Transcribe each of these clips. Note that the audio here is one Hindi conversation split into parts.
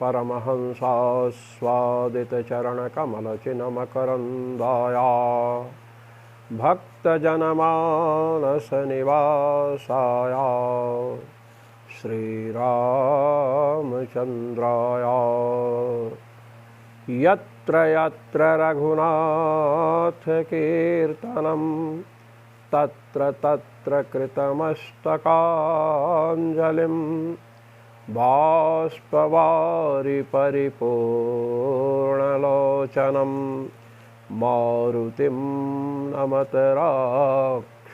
परमहंसास्वादितचरणकमलचिन्मकरन्दाया भक्तजनमानसनिवासाया श्रीरामचन्द्राय यत्र यत्र रघुनाथकीर्तनं तत्र तत्र कृतमस्तकाञ्जलिं बाष्पवारि परिपूर्णलोचनं मारुतिं नमत राक्षसान्तकम्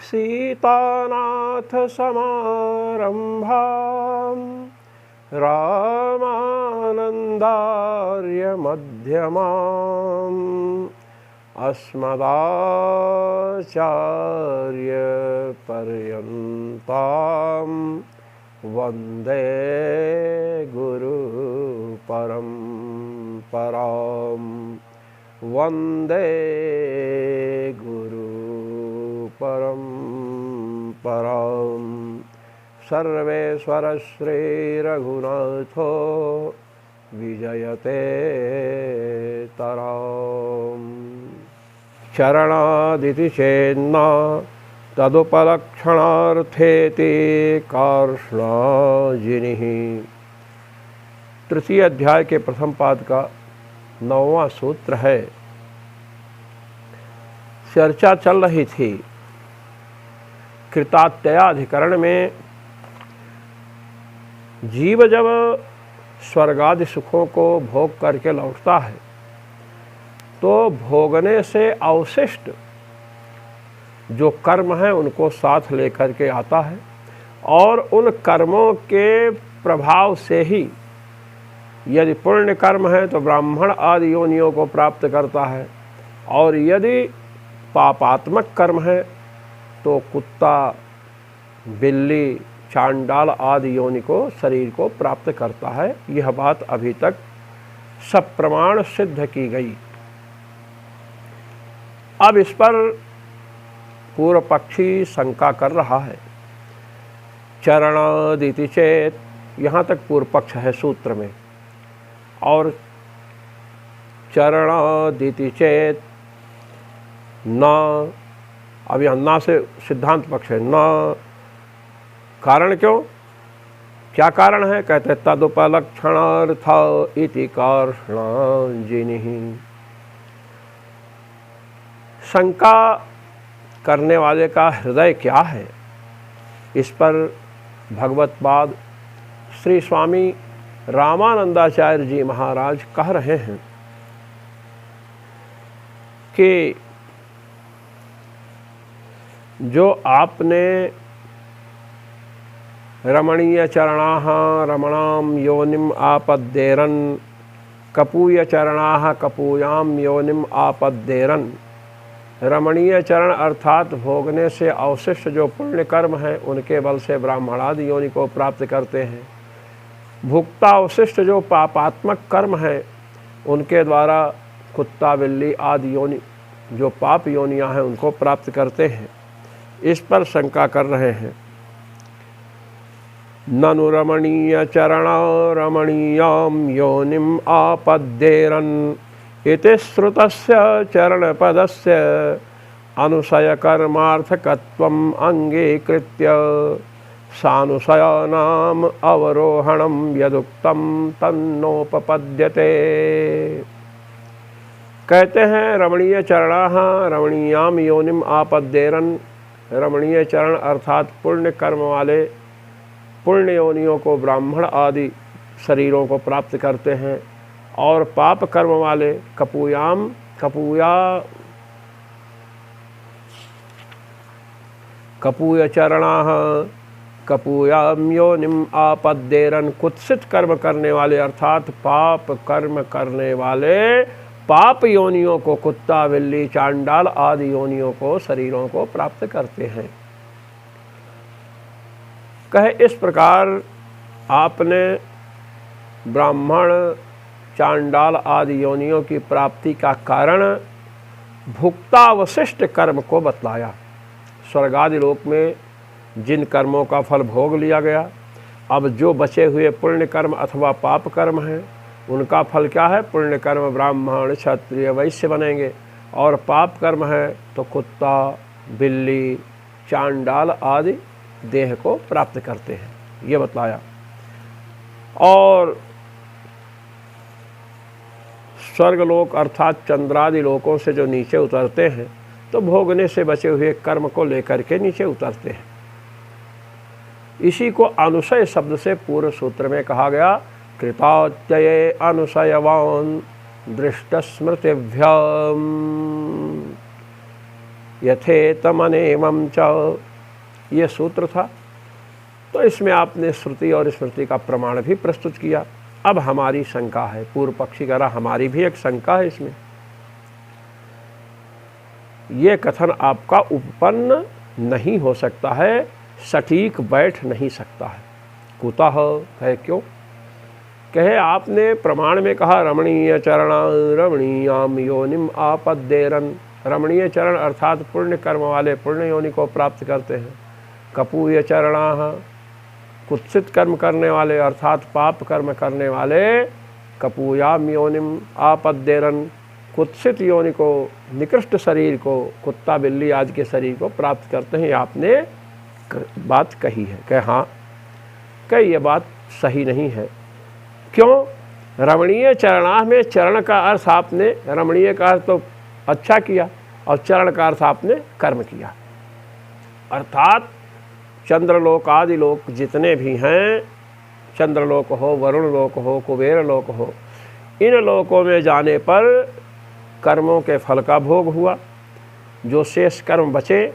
सीतानाथसमारम्भां रामानन्दार्यमध्यमाम् अस्मदाचार्यपर्यन्तां वन्दे गुरुपरम्परां वन्दे गुरुपरम्परां सर्वेश्वर श्रीरघुनाथो विजयते तराम् चरणादिति चेन्ना तदुपलक्षणार्थेति कार्ष्णाजिनिः। तृतीय अध्याय के प्रथम पाद का 9वां सूत्र है। चर्चा चल रही थी कृतात्ययाधिकरण में जीव जब स्वर्गादि सुखों को भोग करके लौटता है तो भोगने से अवशिष्ट जो कर्म है उनको साथ लेकर के आता है और उन कर्मों के प्रभाव से ही यदि पुण्य कर्म है तो ब्राह्मण आदि योनियों को प्राप्त करता है और यदि पापात्मक कर्म है तो कुत्ता, बिल्ली, चांडाल आदि योनि को शरीर को प्राप्त करता है। यह बात अभी तक सब प्रमाण सिद्ध की गई। अब इस पर पूर्व पक्षी शंका कर रहा है। चरणादिति चेत, यहाँ तक पूर्व पक्ष है सूत्र में, और चरणादिति चेत न, अब यहाँ ना से सिद्धांत पक्ष है। न कारण क्यों, क्या कारण है? कहते तदुपलक्षणार्थ इति कार्ष्णाजिनिः। शंका करने वाले का हृदय क्या है, इस पर भगवत्पाद श्री स्वामी रामानंदाचार्य जी महाराज कह रहे हैं कि जो आपने रमणीय चरणाः रमणां योनिम आपद्देरन, कपूय चरणाः कपूयां योनिम आपद्देरन। रमणीय चरण अर्थात भोगने से अवशिष्ट जो पुण्य कर्म हैं उनके बल से ब्राह्मणादि योनि को प्राप्त करते हैं। भुक्ता अवशिष्ट जो पापात्मक कर्म हैं उनके द्वारा कुत्ता, बिल्ली आदि योनि जो पाप योनियां हैं उनको प्राप्त करते हैं। इस पर शंका कर रहे हैं। ननु रमणीय चरणा रमणीयां योनिम आपद्देरन इति श्रुतस्य चरणपदस्य अनुशयकर्मार्थकत्वम् अंगीकृत्य सानुशयानाम् अवरोहणं यदुक्तं तन्नोपपद्यते। कहते हैं रमणीय चरणाः रमणीयां योनिम आपद्देरन। रमणीय चरण अर्थात पुण्य कर्म वाले पुण्य योनियों को ब्राह्मण आदि शरीरों को प्राप्त करते हैं, और पाप कर्म वाले कपूयाम, कपूय चरणाः कपूयाम योनिम आपद्देरन। कुत्सित कर्म करने वाले अर्थात पाप कर्म करने वाले पाप योनियों को, कुत्ता, बिल्ली, चांडाल आदि योनियों को, शरीरों को प्राप्त करते हैं। कहे इस प्रकार आपने ब्राह्मण, चांडाल आदि योनियों की प्राप्ति का कारण भुक्तावशिष्ट कर्म को बतलाया। स्वर्गादि लोक में जिन कर्मों का फल भोग लिया गया अब जो बचे हुए पुण्य कर्म अथवा पाप कर्म हैं उनका फल क्या है? पुण्य कर्म ब्राह्मण क्षत्रिय वैश्य बनेंगे, और पाप कर्म है तो कुत्ता बिल्ली चांडाल आदि देह को प्राप्त करते हैं, ये बतलाया। और स्वर्गलोक अर्थात चंद्रादि लोकों से जो नीचे उतरते हैं तो भोगने से बचे हुए कर्म को लेकर के नीचे उतरते हैं। इसी को अनुशय शब्द से पूर्व सूत्र में कहा गया, कृतात्यये अनुशयवान दृष्ट स्मृतिभ्याम यथेतमनेवं च, ये सूत्र था। तो इसमें आपने श्रुति और स्मृति का प्रमाण भी प्रस्तुत किया। अब हमारी शंका है, पूर्व पक्षी कह रहा हमारी भी एक शंका है इसमें, ये कथन आपका उपपन्न नहीं हो सकता है, सटीक बैठ नहीं सकता है। कुतः है, क्यों? कहे आपने प्रमाण में कहा रमणीय चरण रमणीयाम योनिम आपद्देरन, रमणीय चरण अर्थात पुण्य कर्म वाले पुण्य योनि को प्राप्त करते हैं। कपूय चरणाः, कुत्सित कर्म करने वाले अर्थात पाप कर्म करने वाले कपूयाम योनिम आपद्देरन, कुत्सित योनि को, निकृष्ट शरीर को, कुत्ता बिल्ली आदि के शरीर को प्राप्त करते हैं। आपने बात कही है। कहे हाँ, कहे ये बात सही नहीं है। क्यों? रमणीय चरणाः में चरण का अर्थ आपने, रमणीय का अर्थ तो अच्छा किया और चरण का अर्थ आपने कर्म किया, अर्थात चंद्रलोक आदि लोक जितने भी हैं, चंद्रलोक हो, वरुण लोक हो, कुबेर लोक हो, इन लोकों में जाने पर कर्मों के फल का भोग हुआ। जो शेष कर्म बचे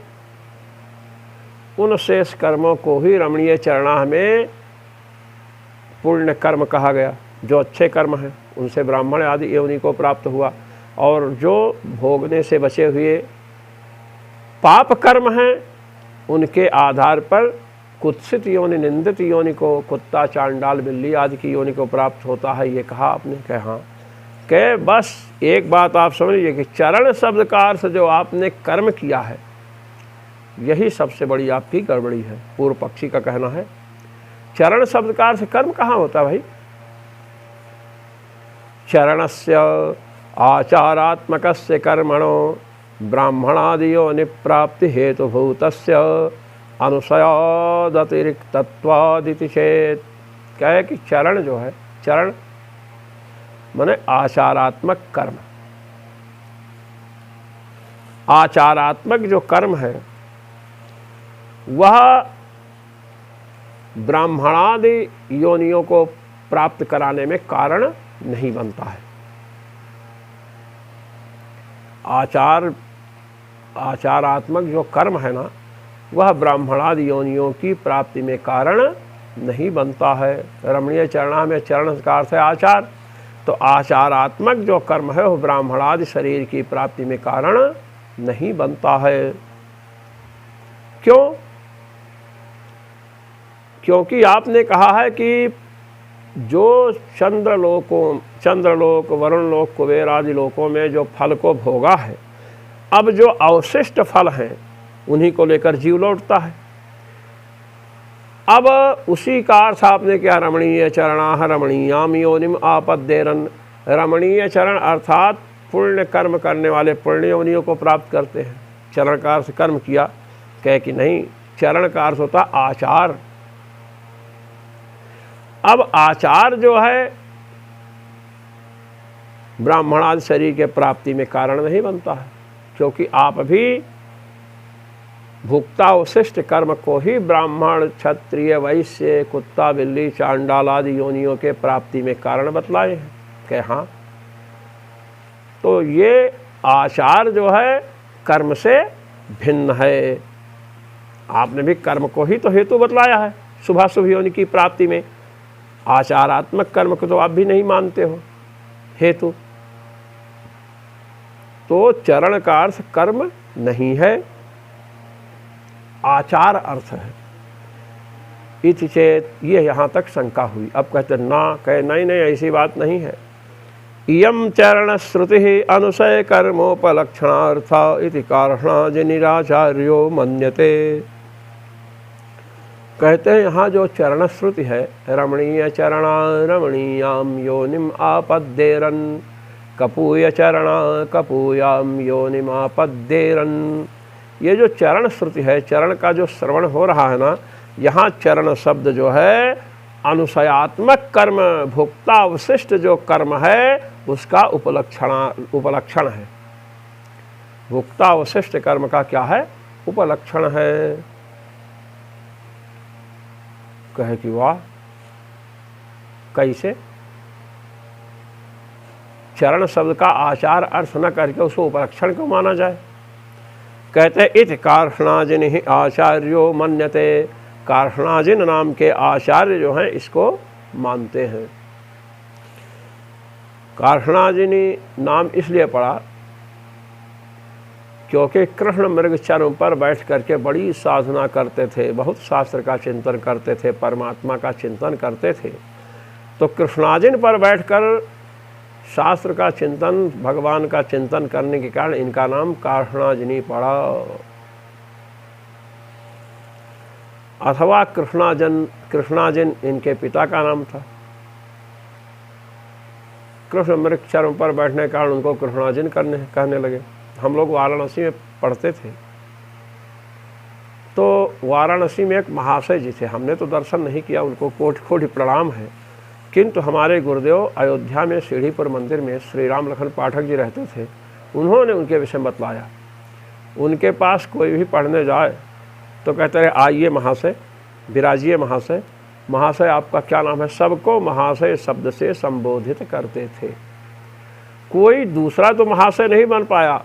उन शेष कर्मों को ही रमणीय चरणाः में पुण्य कर्म कहा गया। जो अच्छे कर्म हैं उनसे ब्राह्मण आदि योनि को प्राप्त हुआ, और जो भोगने से बचे हुए पाप कर्म हैं उनके आधार पर कुत्सित योनि, निंदित योनि को, कुत्ता चांडाल बिल्ली आदि की योनि को प्राप्त होता है। ये कहा आपने। कहे हाँ। कहे बस एक बात आप समझ लीजिए कि चरण शब्द का अर्थ जो आपने कर्म किया है यही सबसे बड़ी आपकी गड़बड़ी है। पूर्व पक्षी का कहना है चरण शब्द का अर्थ कर्म कहाँ होता भाई? चरणस्य आचारात्मकस्य कर्मणो ब्राह्मणादि योनि प्राप्ति हेतुभूतस्य अनुशयादतिरिक्तत्वादिति चेत। कहे कि चरण जो है, चरण माने आचारात्मक कर्म, आचारात्मक जो कर्म है वह ब्राह्मणादि योनियों को प्राप्त कराने में कारण नहीं बनता है। आचारात्मक जो कर्म है ना वह ब्राह्मणादि योनियों की प्राप्ति में कारण नहीं बनता है। रमणीय चरणाः में चरण का अर्थ है आचार, तो आचारात्मक जो कर्म है वह ब्राह्मणादि शरीर की प्राप्ति में कारण नहीं बनता है। क्यों? क्योंकि आपने कहा है कि जो चंद्रलोक वरुण लोक कुबेर आदि लोकों में जो फल को भोगा है, अब जो अवशिष्ट फल हैं उन्हीं को लेकर जीव लौटता है। अब उसी का अर्थ आपने क्या? रमणीय चरणाः रमणीयाम योनिम आपद्देरन, रमणीय चरण अर्थात पुण्य कर्म करने वाले पुण्य योनियों को प्राप्त करते हैं। चरण का अर्थ कर्म किया, कहे कि नहीं, चरण का अर्थ होता आचार। अब आचार जो है ब्राह्मणादि शरीर के प्राप्ति में कारण नहीं बनता है, क्योंकि आप भी भुक्ता अवशिष्ट कर्म को ही ब्राह्मण क्षत्रिय वैश्य कुत्ता बिल्ली चांडाल आदि योनियों के प्राप्ति में कारण बतलाए हैं। कहे हाँ, तो ये आचार जो है कर्म से भिन्न है। आपने भी कर्म को ही तो हेतु बतलाया है शुभाशुभ योनि की प्राप्ति में, आचारात्मक कर्म को तो आप भी नहीं मानते हो हेतु। तो चरण का अर्थ कर्म नहीं है, आचार अर्थ है। इति चेत, ये यहाँ तक शंका हुई। अब कहते ना, कहे नहीं नहीं ऐसी बात नहीं है। इयम चरण श्रुति अनुशय कर्मोपलक्षणार्था इति कारणाज निराचार्यो मन्यते। कहते हैं यहाँ जो चरण श्रुति है, रमणीय चरणा रमणीयाम योनिम आपद्येरन, कपूय चरणा कपूयाम योनिम आपद्येरन। ये जो चरण श्रुति है, चरण का जो श्रवण हो रहा है ना, यहाँ चरण शब्द जो है अनुशयात्मक कर्म, भोक्ता अवशिष्ट जो कर्म है उसका उपलक्षण है। भोक्ता अवशिष्ट कर्म का क्या है? उपलक्षण है। कहे कि वाह, कैसे? चरण शब्द का आचार अर्थ न करके उसको उपलक्षण क्यों माना जाए? कहते इति कार्ष्णाजिन ही आचार्यो मन्यते। कार्ष्णाजिन नाम के आचार्य जो हैं इसको मानते हैं। कार्ष्णाजिनी नाम इसलिए पड़ा क्योंकि कृष्ण मृग चर्म पर बैठ करके बड़ी साधना करते थे, बहुत शास्त्र का चिंतन करते थे, परमात्मा का चिंतन करते थे। तो कृष्णाजिन पर बैठकर शास्त्र का चिंतन, भगवान का चिंतन करने के कारण इनका नाम कार्ष्णाजिनी पड़ा। अथवा कृष्णाजिन इनके पिता का नाम था। कृष्ण मृग चर्म पर बैठने के कारण उनको कृष्णाजिन कहने लगे। हम लोग वाराणसी में पढ़ते थे, तो वाराणसी में एक महाशय जी थे, हमने तो दर्शन नहीं किया, उनको कोटि कोटि प्रणाम है। किंतु हमारे गुरुदेव अयोध्या में सीढ़ीपुर मंदिर में श्री राम लखन पाठक जी रहते थे, उन्होंने उनके विषय बतलाया। उनके पास कोई भी पढ़ने जाए तो कहते रहे आइए महाशय, विराजिए महाशय, महाशय आपका क्या नाम है? सबको महाशय शब्द से संबोधित करते थे। कोई दूसरा तो महाशय नहीं बन पाया,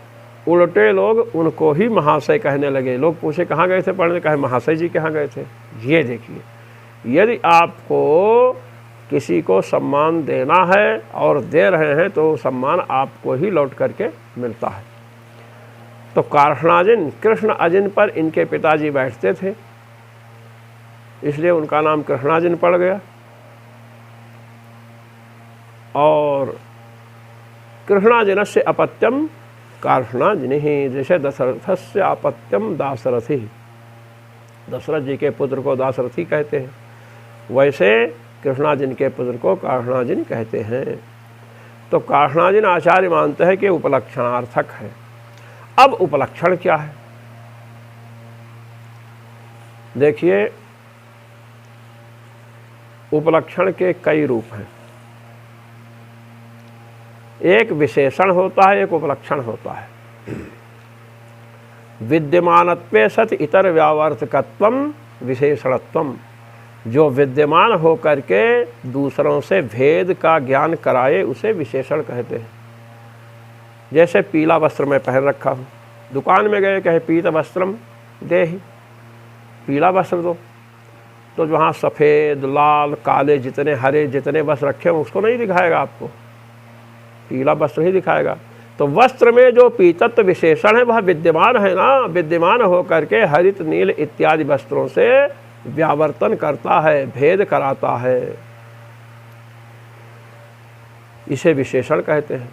उल्टे लोग उनको ही महाशय कहने लगे। लोग पूछे कहाँ गए थे पढ़ने? कहे महाशय जी कहाँ गए थे। ये देखिए, यदि आपको किसी को सम्मान देना है और दे रहे हैं तो सम्मान आपको ही लौट करके मिलता है। तो कार्ष्णाजिन, कृष्ण अजिन पर इनके पिताजी बैठते थे, इसलिए उनका नाम कृष्णाजिन पड़ गया। और कृष्णाजिनस्य अपत्यम कार्ष्णाजिनि, जैसे दशरथ से अपत्यम दाशरथी, दशरथ जी के पुत्र को दाशरथी कहते हैं, वैसे कृष्णाजिन के पुत्र को कार्ष्णाजिन कहते हैं। तो कार्ष्णाजिन आचार्य मानते हैं कि उपलक्षणार्थक है। अब उपलक्षण क्या है? देखिए, उपलक्षण के कई रूप हैं। एक विशेषण होता है, एक उपलक्षण होता है। विद्यमानत्वे सत इतर व्यावर्तकत्वम विशेषणत्वम, जो विद्यमान होकर के दूसरों से भेद का ज्ञान कराए उसे विशेषण कहते हैं। जैसे पीला वस्त्र मैं पहन रखा हूँ, दुकान में गए, कहे पीत वस्त्रम देहि, पीला वस्त्र दो, तो जहाँ सफ़ेद लाल काले जितने हरे जितने वस्त्र रखे हों उसको नहीं दिखाएगा, आपको पीला वस्त्र ही दिखाएगा। तो वस्त्र में जो पीतत्व विशेषण है वह विद्यमान है ना, विद्यमान होकर के हरित नील इत्यादि वस्त्रों से व्यावर्तन करता है, भेद कराता है, इसे विशेषण कहते हैं।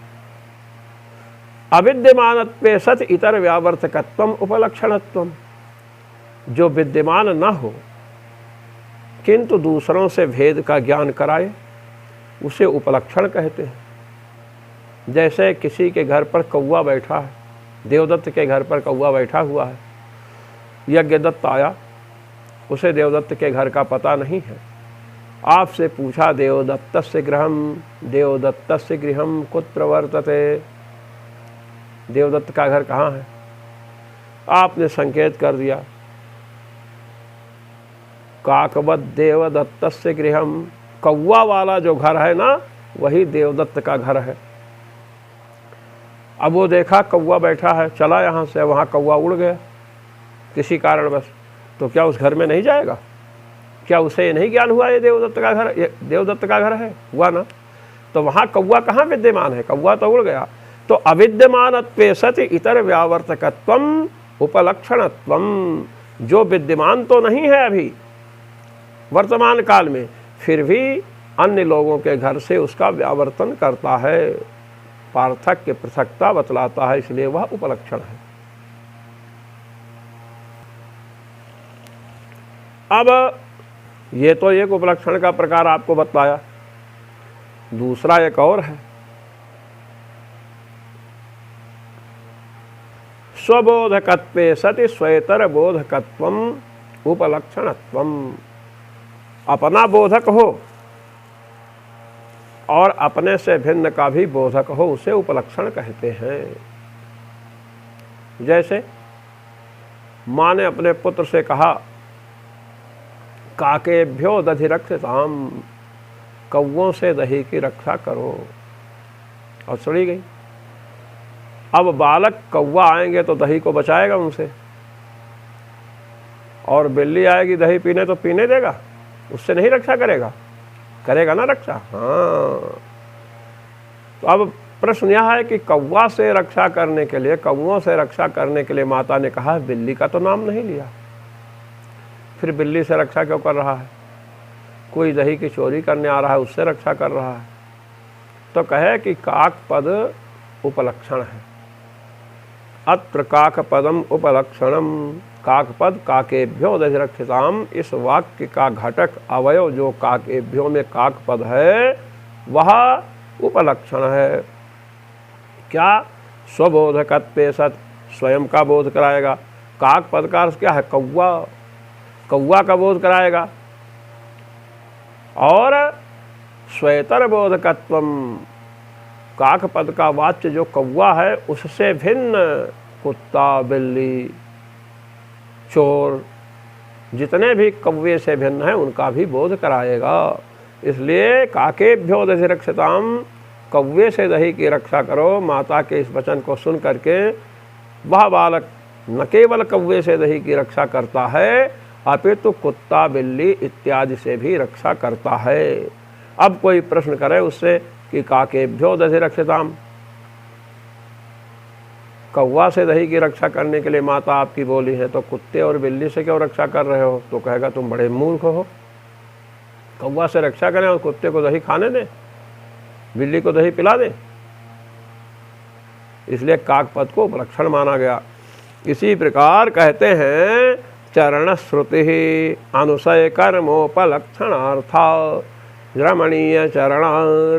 अविद्यमानत्वे सत इतर व्यावर्तकत्वम उपलक्षणत्वम, जो विद्यमान न हो किंतु दूसरों से भेद का ज्ञान कराए उसे उपलक्षण कहते हैं। जैसे किसी के घर पर कौवा बैठा है, देवदत्त के घर पर कौवा बैठा हुआ है, यज्ञदत्त आया, उसे देवदत्त के घर का पता नहीं है, आपसे पूछा देवदत्तस्य गृहम कुत्र वर्तते, देवदत्त का घर कहाँ है? आपने संकेत कर दिया, काकवत देवदत्तस्य गृहम, कौवा वाला जो घर है ना वही देवदत्त का घर है। अब वो देखा कौवा बैठा है, चला यहाँ से, वहाँ कौवा उड़ गया किसी कारणवश, तो क्या उस घर में नहीं जाएगा? क्या उसे ये नहीं ज्ञान हुआ ये देवदत्त का घर, ये देवदत्त का घर है? हुआ ना। तो वहाँ कौवा कहाँ विद्यमान है? कौवा तो उड़ गया। तो अविद्यमानत्वे सति इतर व्यावर्तकत्वम उपलक्षणत्वम, जो विद्यमान तो नहीं है अभी वर्तमान काल में, फिर भी अन्य लोगों के घर से उसका व्यावर्तन करता है, पार्थक्य पृथकता बतलाता है, इसलिए वह उपलक्षण है। अब ये तो एक उपलक्षण का प्रकार आपको बताया, दूसरा एक और है। स्वबोधकत्वे सति स्वेतर बोधकत्वम उपलक्षणत्वम। अपना बोधक हो और अपने से भिन्न का भी बोधक हो, उसे उपलक्षण कहते हैं। जैसे माँ ने अपने पुत्र से कहा, काकेभ्यो दधि रक्षताम, कौवों से दही की रक्षा करो, और चली गई। अब बालक कौवा आएंगे तो दही को बचाएगा उनसे, और बिल्ली आएगी दही पीने तो पीने देगा, उससे नहीं रक्षा करेगा, करेगा ना रक्षा। हाँ, तो अब प्रश्न यह है कि कौवा से रक्षा करने के लिए, कौवों से रक्षा करने के लिए माता ने कहा, बिल्ली का तो नाम नहीं लिया, फिर बिल्ली से रक्षा क्यों कर रहा है? कोई दही की चोरी करने आ रहा है उससे रक्षा कर रहा है। तो कहे कि काक पद उपलक्षण है। अत्र काक पदम उपलक्षणम, काक पद काकेभ्यो दधि रक्षताम, इस वाक्य का घटक अवयव जो काकेभ्यो में काक पद है वह उपलक्षण है। क्या? स्वबोधकत्वे सत, स्वयं का बोध कराएगा। काक पद का अर्थ क्या है? कौवा, कौवा का बोध कराएगा। और स्वेतर बोधकत्वम, काक पद का वाच्य जो कौवा है उससे भिन्न कुत्ता, बिल्ली, चोर, जितने भी कौवे से भिन्न हैं उनका भी बोध कराएगा। इसलिए काकेभ्यो दधि रक्षताम, कौवे से दही की रक्षा करो। माता के इस वचन को सुन करके वह बालक न केवल कौवे से दही की रक्षा करता है अपितु कुत्ता, बिल्ली इत्यादि से भी रक्षा करता है। अब कोई प्रश्न करे उससे कि काकेभ्यो दधि रक्षताम, कौवा से दही की रक्षा करने के लिए माता आपकी बोली है, तो कुत्ते और बिल्ली से क्यों रक्षा कर रहे हो? तो कहेगा तुम बड़े मूर्ख हो, कौवा से रक्षा करें और कुत्ते को दही खाने दें, बिल्ली को दही पिला दें। इसलिए काकपद को उपलक्षण माना गया। इसी प्रकार कहते हैं चरण श्रुति अनुशय कर्मोपलक्षणार्था रमणीय चरणा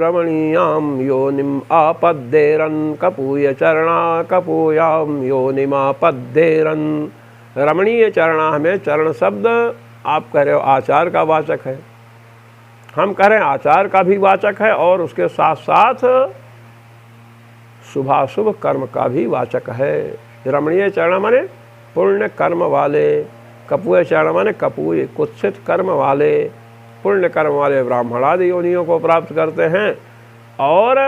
रमणीयाम योनिम आपद्येरन कपूय चरणा कपूयाम योनिम आपद्येरन। रमणीय चरणा में चरण शब्द आप कह रहे हो आचार का वाचक है, हम कह रहे हैं आचार का भी वाचक है और उसके साथ साथ शुभाशुभ कर्म का भी वाचक है। रमणीय चरण माने पुण्य कर्म वाले, कपूय चरण माने कपूय कुत्सित कर्म वाले, पुण्य कर्म वाले ब्राह्मण आदि योनियों को प्राप्त करते हैं और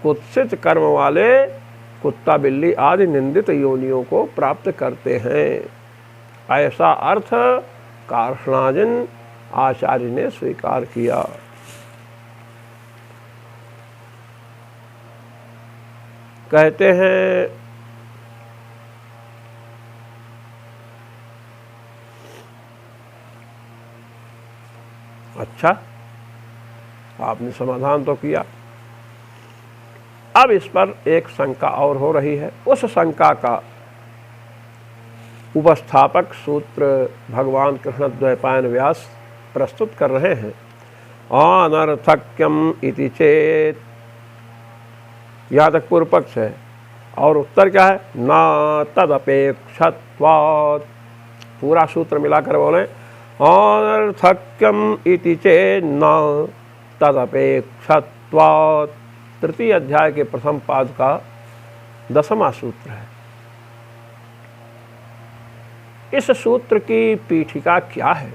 कुत्सित कर्म वाले कुत्ता, बिल्ली आदि निंदित योनियों को प्राप्त करते हैं। ऐसा अर्थ कार्ष्णाजिन आचार्य ने स्वीकार किया। कहते हैं अच्छा, आपने समाधान तो किया, अब इस पर एक शंका और हो रही है। उस शंका का उपस्थापक सूत्र भगवान कृष्ण द्वैपायन व्यास प्रस्तुत कर रहे हैं। अनर्थक्यम इति चेत, यहाँ तक पूर्व पक्ष है और उत्तर क्या है? न तदपेक्षत्वात्। पूरा सूत्र मिलाकर बोले अनर्थक्यम इति चेत् न तदपेक्षत्वात्। तृतीय अध्याय के प्रथम पाद का 10वां सूत्र है। इस सूत्र की पीठिका क्या है?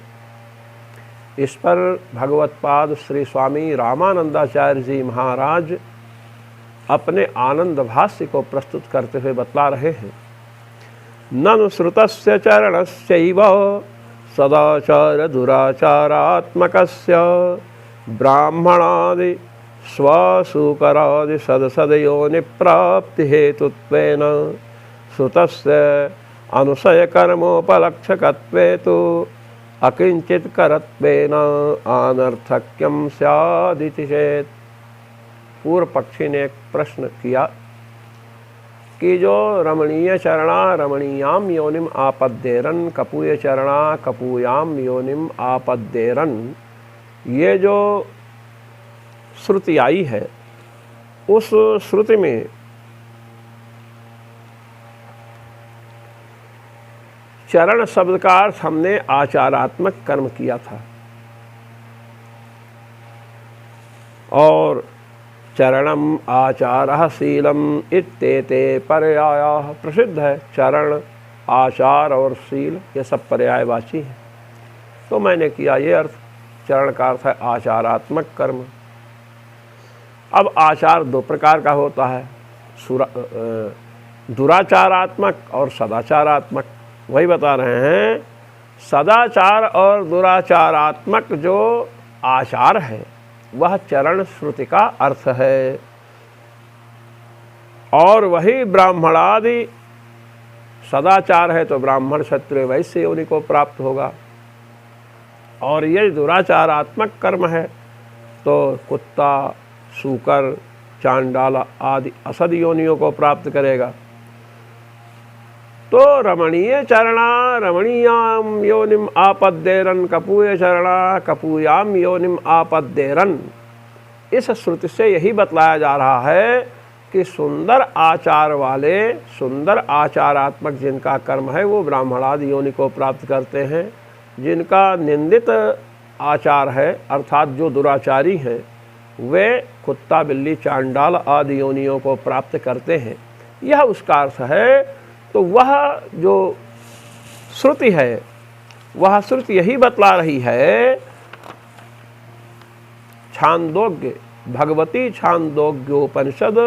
इस पर भगवत्पाद श्री स्वामी रामानंदाचार्य जी महाराज अपने आनंद भाष्य को प्रस्तुत करते हुए बतला रहे हैं। ननु श्रुतस्य चरणस्यैव सदाचार दुराचारात्मकस्य ब्राह्मणादि स्वसूकरादि सदसदयोनि प्राप्ति हेतुत्वेन श्रुतस्य अनुशय कर्मोपलक्षकत्वे तु अकिंचित करत्वेन अनर्थक्यम स्यादिति चेत्। पूर्व पक्षी ने एक प्रश्न किया कि जो रमणीय चरणा रमणीयाम योनिम आपद्येरन, कपूय चरणा कपूयाम योनिम आपद्येरन, ये जो श्रुति आई है उस श्रुति में चरण शब्द का अर्थ हमने आचारात्मक कर्म किया था, और चरणम आचारः शीलम इत्येते पर्यायाः प्रसिद्ध है। चरण, आचार और शील ये सब पर्यायवाची हैं। तो मैंने किया ये अर्थ। चरण का अर्थ है आचारात्मक कर्म। अब आचार दो प्रकार का होता है, दुराचारात्मक और सदाचारात्मक। वही बता रहे हैं, सदाचार और दुराचारात्मक जो आचार है वह चरण श्रुति का अर्थ है, और वही ब्राह्मणादि सदाचार है तो ब्राह्मण क्षत्रिय वैश्य योनि को प्राप्त होगा, और ये दुराचारात्मक कर्म है तो कुत्ता, सूकर, चांडाल आदि असद योनियों को प्राप्त करेगा। तो रमणीय चरणा रमणीयाम योनिम आपद्येरन, कपूय चरणा कपूयाम योनिम आपद्येरन, इस श्रुति से यही बतलाया जा रहा है कि सुंदर आचार वाले, सुंदर आचारात्मक जिनका कर्म है वो ब्राह्मणादि योनि को प्राप्त करते हैं। जिनका निंदित आचार है अर्थात जो दुराचारी हैं वे कुत्ता, बिल्ली, चांडाल आदि योनियों को प्राप्त करते हैं। यह उसका अर्थ है। तो वह जो श्रुति है वह श्रुति यही बतला रही है, छांदोग्य, भगवती छांदोग्योपनिषद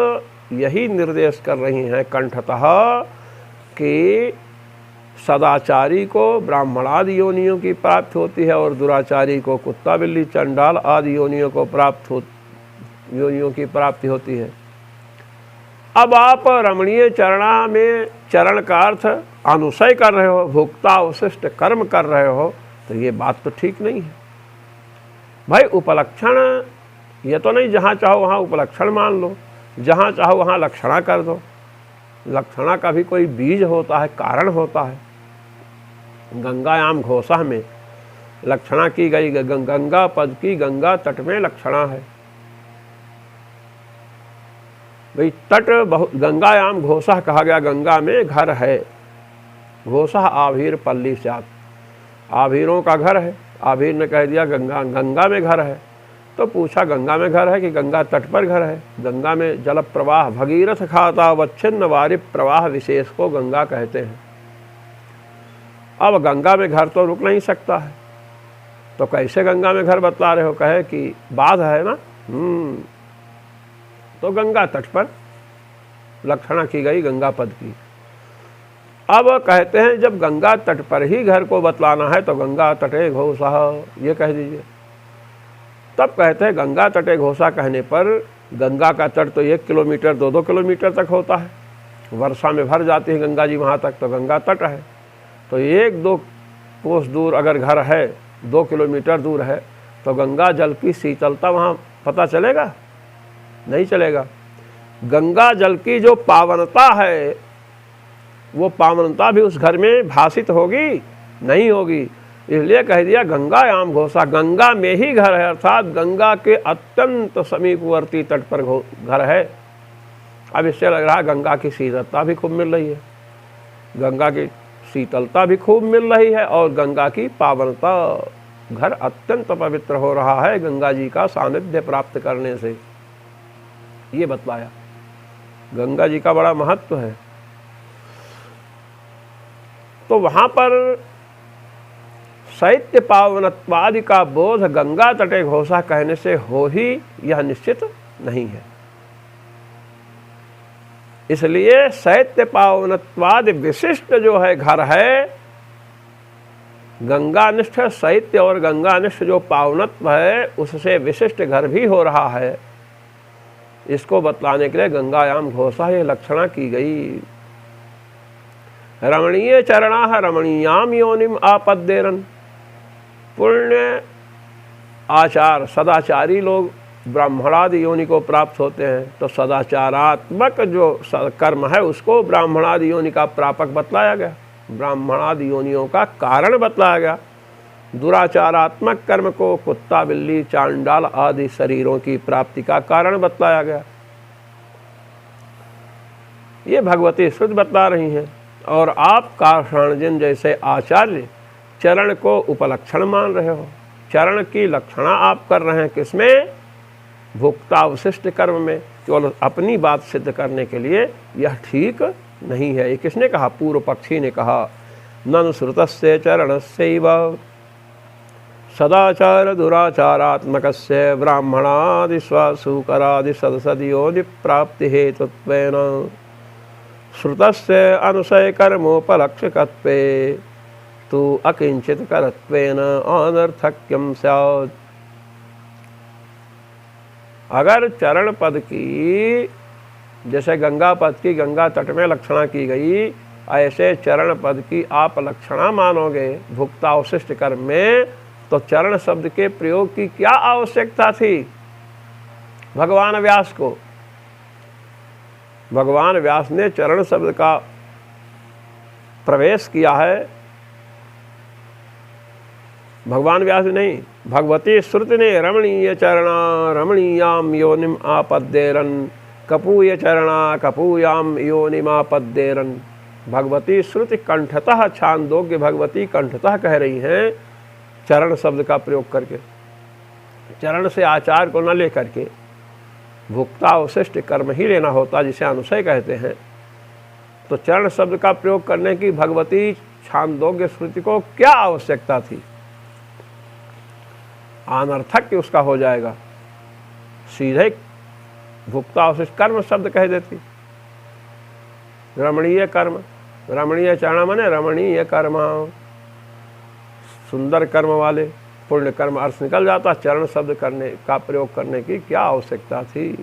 यही निर्देश कर रही हैं कंठतः कि सदाचारी को ब्राह्मणादि योनियों की प्राप्ति होती है और दुराचारी को कुत्ता, बिल्ली, चंडाल आदि योनियों की प्राप्ति होती है। अब आप रमणीय चरणा में चरण का अर्थ अनुशय कर रहे हो, भोक्ता अवशिष्ट कर्म कर रहे हो, तो ये बात तो ठीक नहीं है भाई। उपलक्षण ये तो नहीं जहाँ चाहो वहाँ उपलक्षण मान लो, जहाँ चाहो वहाँ लक्षणा कर दो। लक्षणा का भी कोई बीज होता है, कारण होता है। गंगायाम घोषा में लक्षणा की गई, गंगा पद की गंगा तट में लक्षणा है भाई। तट गंगायाम घोषा कहा गया, गंगा में घर है। घोषा आभीर पल्ली स्यात्, आभीरों का घर है। आभीर ने कह दिया गंगा में घर है, तो पूछा गंगा में घर है कि गंगा तट पर घर है। गंगा में जल प्रवाह, भगीरथ खाता वच्छिन्न वारि प्रवाह विशेष को गंगा कहते हैं। अब गंगा में घर तो रुक नहीं सकता है, तो कैसे गंगा में घर बतला रहे हो? कहे कि बाध है ना, तो गंगा तट पर लक्षणा की गई गंगा पद की। अब कहते हैं जब गंगा तट पर ही घर को बतलाना है तो गंगा तटे घोषा ये कह दीजिए। तब कहते हैं गंगा तटे घोषा कहने पर गंगा का तट तो 1 किलोमीटर 2-2 किलोमीटर तक होता है। वर्षा में भर जाती है गंगा जी वहाँ तक, तो गंगा तट है। तो 1-2 कोस दूर अगर घर है, 2 किलोमीटर दूर है, तो गंगा जल की शीतलता वहाँ पता चलेगा? नहीं चलेगा। गंगा जल की जो पावनता है वो पावनता भी उस घर में भाषित होगी? नहीं होगी। इसलिए कह दिया गंगायाम घोषा, गंगा में ही घर है, अर्थात गंगा के अत्यंत समीपवर्ती तट पर घर है। अब इससे लग रहा है गंगा की शीतलता भी खूब मिल रही है, गंगा की शीतलता भी खूब मिल रही है और गंगा की पावनता, घर अत्यंत पवित्र हो रहा है गंगा जी का सानिध्य प्राप्त करने से। ये बतलाया गंगा जी का बड़ा महत्व है। तो वहां पर शैत्य पावनत्वादि का बोध गंगा तटे घोषा कहने से हो ही यह निश्चित नहीं है। इसलिए शैत्य पावनत्वादि विशिष्ट जो है घर है, गंगानिष्ठ शैत्य और गंगानिष्ठ जो पावनत्व है उससे विशिष्ट घर भी हो रहा है। इसको बतलाने के लिए गंगायाम घोषा ये लक्षणा की गई। रमणीय चरणा रमणीयाम योनिम आपद्येरन, पुण्य आचार सदाचारी लोग ब्राह्मणादि योनि को प्राप्त होते हैं, तो सदाचारात्मक जो कर्म है उसको ब्राह्मणादि योनि का प्रापक बतलाया गया, ब्राह्मणादि योनियों का कारण बतलाया गया। दुराचारात्मक कर्म को कुत्ता, बिल्ली, चांडाल आदि शरीरों की प्राप्ति का कारण बतलाया गया। ये भगवती श्रुति बतला रही हैं। और आप कार्षणजन जैसे आचार्य चरण को उपलक्षण मान रहे हो, चरण की लक्षणा आप कर रहे हैं किसमें? भुक्तावशिष्ट कर्म में, केवल अपनी बात सिद्ध करने के लिए। यह ठीक नहीं है। ये किसने कहा? पूर्व पक्षी ने कहा। ननु श्रुतस्य चरणस्यैव सदाचार दुराचारात्मकस्य ब्राह्मणादि स्वासुकरादि सदसदयोनि प्राप्ति हेतुत्वेन श्रुतस्य अनुशय कर्मोपलक्षकत्वे तु अकिंचित करत्वेन अनर्थक्यम स्यात्। अगर चरण पद की, जैसे गंगा पद की गंगा तट में लक्षणा की गई, ऐसे चरण पद की आप लक्षणा मानोगे भुक्तावशिष्ट कर्म में, तो चरण शब्द के प्रयोग की क्या आवश्यकता थी भगवान व्यास को? भगवान व्यास ने चरण शब्द का प्रवेश किया है। भगवान व्यास नहीं, भगवती श्रुति ने रमणीय चरणा रमणीयाम योनिम आपद्येरन कपूय चरणा कपूयाम योनिम आपद्येरन। भगवती श्रुति कंठतः, छांदोग्य भगवती कंठतः कह रही हैं चरण शब्द का प्रयोग करके। चरण से आचार को न लेकर के भुक्तावशिष्ट कर्म ही लेना होता, जिसे अनुशय कहते हैं। तो चरण शब्द का प्रयोग करने की भगवती छांदोग्य श्रुति को क्या आवश्यकता थी? अनर्थक उसका हो जाएगा, सीधे भुक्तावशिष्ट कर्म शब्द कह देती। रमणीय कर्म, रमणीय चरण माने रमणीय कर्म, सुंदर कर्म वाले, पुण्य कर्म अर्थ निकल जाता। चरण शब्द करने का प्रयोग करने की क्या आवश्यकता थी?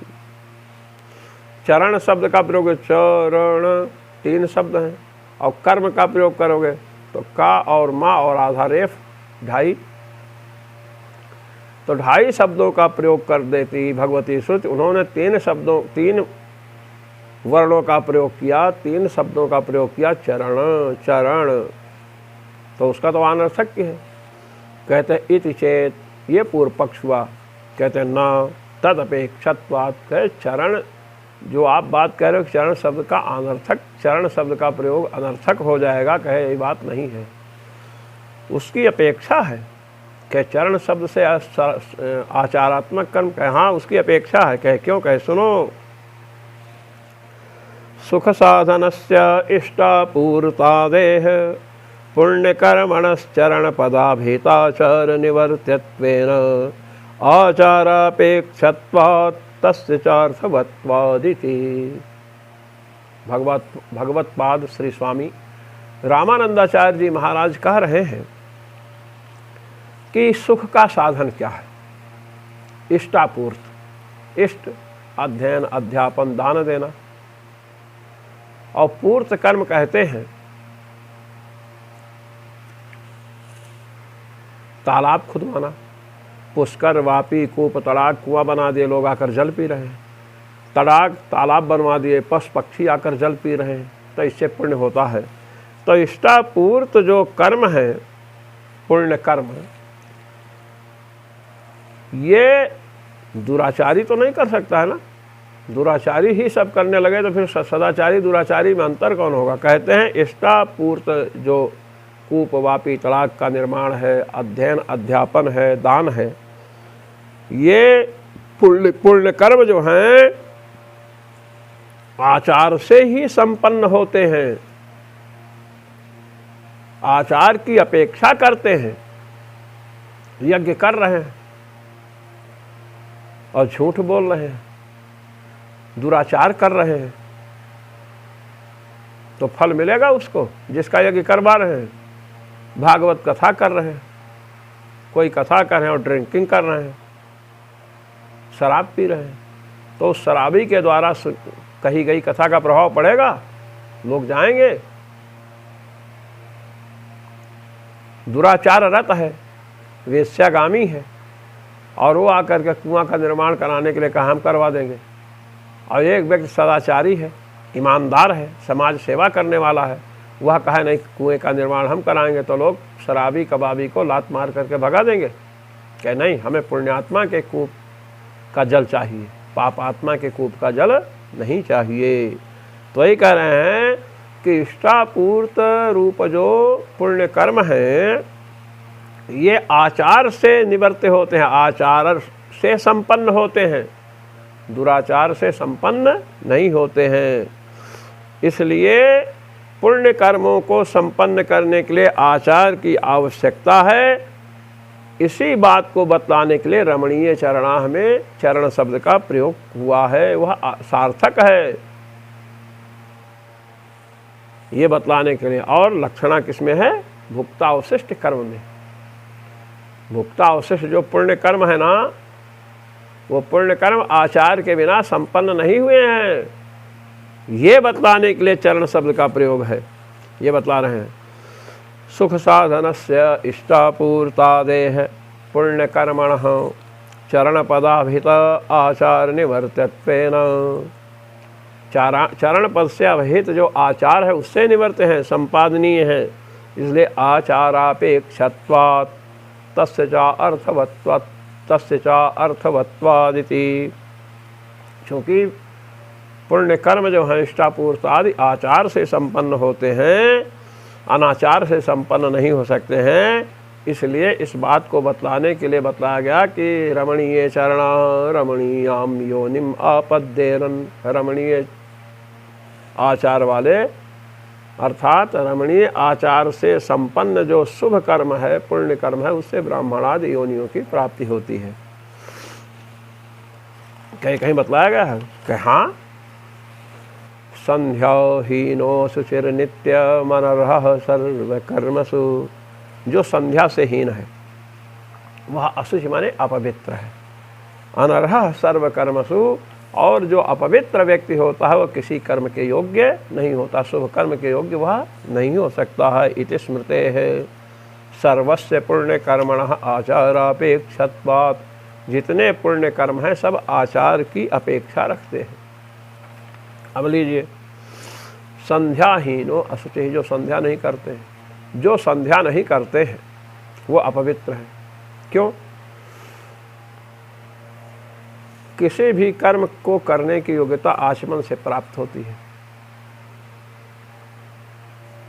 चरण शब्द का प्रयोग, चरण 3 शब्द हैं, और कर्म का प्रयोग करोगे तो का और मा और आधा रेफ 2.5, तो 2.5 शब्दों का प्रयोग कर देती भगवती श्रुति। उन्होंने 3 वर्णों का प्रयोग किया, 3 शब्दों का प्रयोग किया, चरण चरण, तो उसका तो अनर्थक है। कहते हैं इति चेत, ये पूर्व पक्ष हुआ। कहते हैं न तदपेक्षत्वात्, कहे चरण जो आप बात कह रहे हो चरण शब्द का अनर्थक, चरण शब्द का प्रयोग अनर्थक हो जाएगा, कहे ये बात नहीं है, उसकी अपेक्षा है। कहे चरण शब्द से आचारात्मक कर्म, कहे हाँ उसकी अपेक्षा है। कहे क्यों? कहे सुनो, सुख साधनस्य इष्टापूर्तादेह पुण्यकर्मणश्चरण पदाभीताचार निवर्त्यत्वेन आचारापेक्षत्वात् तस्य चार्थवत्वादिति। भगवत्पाद श्री स्वामी रामानंदाचार्य जी महाराज कह रहे हैं कि सुख का साधन क्या है? इष्टापूर्त, इष्ट अध्ययन, अध्यापन, दान देना, और पूर्त कर्म कहते हैं तालाब खुदवाना, पुष्कर, वापी, कूप, तड़ाक, कुआं बना दिए, लोग आकर जल पी रहे हैं। तड़ाक, तालाब बनवा दिए, पशु पक्षी आकर जल पी रहे हैं, तो इससे पुण्य होता है। तो इष्टापूर्त जो कर्म है, पुण्य कर्म, ये दुराचारी तो नहीं कर सकता है ना। दुराचारी ही सब करने लगे तो फिर सदाचारी दुराचारी में अंतर कौन होगा? कहते हैं इष्टापूर्त जो कूप, वापी, तड़ाक का निर्माण है, अध्ययन, अध्यापन है, दान है, ये पुण्य कर्म जो हैं आचार से ही संपन्न होते हैं, आचार की अपेक्षा करते हैं। यज्ञ कर रहे हैं और झूठ बोल रहे हैं, दुराचार कर रहे हैं, तो फल मिलेगा उसको जिसका यज्ञ करवा रहे हैं। भागवत कथा कर रहे हैं, कोई कथा कर रहे हैं और ड्रिंकिंग कर रहे हैं, शराब पी रहे हैं, तो उस शराबी के द्वारा कही गई कथा का प्रभाव पड़ेगा, लोग जाएंगे। दुराचार रत है, वेश्यागामी है, और वो आकर के कुआं का निर्माण कराने के लिए कहा हम करवा देंगे। और एक व्यक्ति सदाचारी है, ईमानदार है, समाज सेवा करने वाला है, वह कहे नहीं कुएं का निर्माण हम कराएंगे, तो लोग शराबी कबाबी को लात मार करके भगा देंगे। कहे नहीं, हमें पुण्यात्मा के कूप का जल चाहिए, पाप आत्मा के कूप का जल नहीं चाहिए। तो यही कह रहे हैं कि इष्टापूर्त रूप जो पुण्य कर्म है ये आचार से निवर्त होते हैं, आचार से संपन्न होते हैं, दुराचार से संपन्न नहीं होते हैं। इसलिए पुण्य कर्मों को संपन्न करने के लिए आचार की आवश्यकता है। इसी बात को बतलाने के लिए रमणीय चरणाः में चरण शब्द का प्रयोग हुआ है, वह सार्थक है ये बतलाने के लिए। और लक्षणा किसमें है? भुक्तावशिष्ट कर्म में। भुक्तावशिष्ट जो पुण्य कर्म है ना, वो पुण्य कर्म आचार के बिना संपन्न नहीं हुए हैं, ये बतलाने के लिए चरण शब्द का प्रयोग है। ये बतला रहे हैं सुख साधनस्य इष्टापूर्तादेः पुण्य कर्मणः चरण पदाभित आचार निवर्तत्वेन। चरण पद से अभिहित जो आचार है उससे निवर्त हैं, संपादनीय है, इसलिए आचारापेक्षत्वात् तस्य च अर्थवत्वादिति। क्योंकि पुण्य कर्म जो हैं इष्टापूर्त आदि आचार से संपन्न होते हैं, अनाचार से संपन्न नहीं हो सकते हैं। इसलिए इस बात को बतलाने के लिए बतलाया गया कि रमणीय चरणा रमणीयाम योनिम आपद्येरन। रमणीय आचार वाले अर्थात रमणीय आचार से संपन्न जो शुभ कर्म है, पुण्य कर्म है, उससे ब्राह्मणादि योनियों की प्राप्ति होती है। कहीं कहीं बतलाया गया है कि हाँ, संध्याहीनो शुचिर नित्य मनर्ह सर्वकर्मसु। जो संध्या से हीन है वह अशुचि माने अपवित्र है। अनर्ह सर्वकर्मसु, और जो अपवित्र व्यक्ति होता है वह किसी कर्म के योग्य नहीं होता, शुभ कर्म के योग्य वह नहीं हो सकता है। इति स्मृते है सर्वस्य पुण्य कर्मणः आचारापेक्षत्वात्। जितने पुण्य कर्म हैं सब आचार की अपेक्षा रखते हैं। अब लीजिए, संध्याहीनो अशुचि, जो संध्या नहीं करते हैं, जो संध्या नहीं करते हैं वो अपवित्र है। क्यों? किसी भी कर्म को करने की योग्यता आचमन से प्राप्त होती है।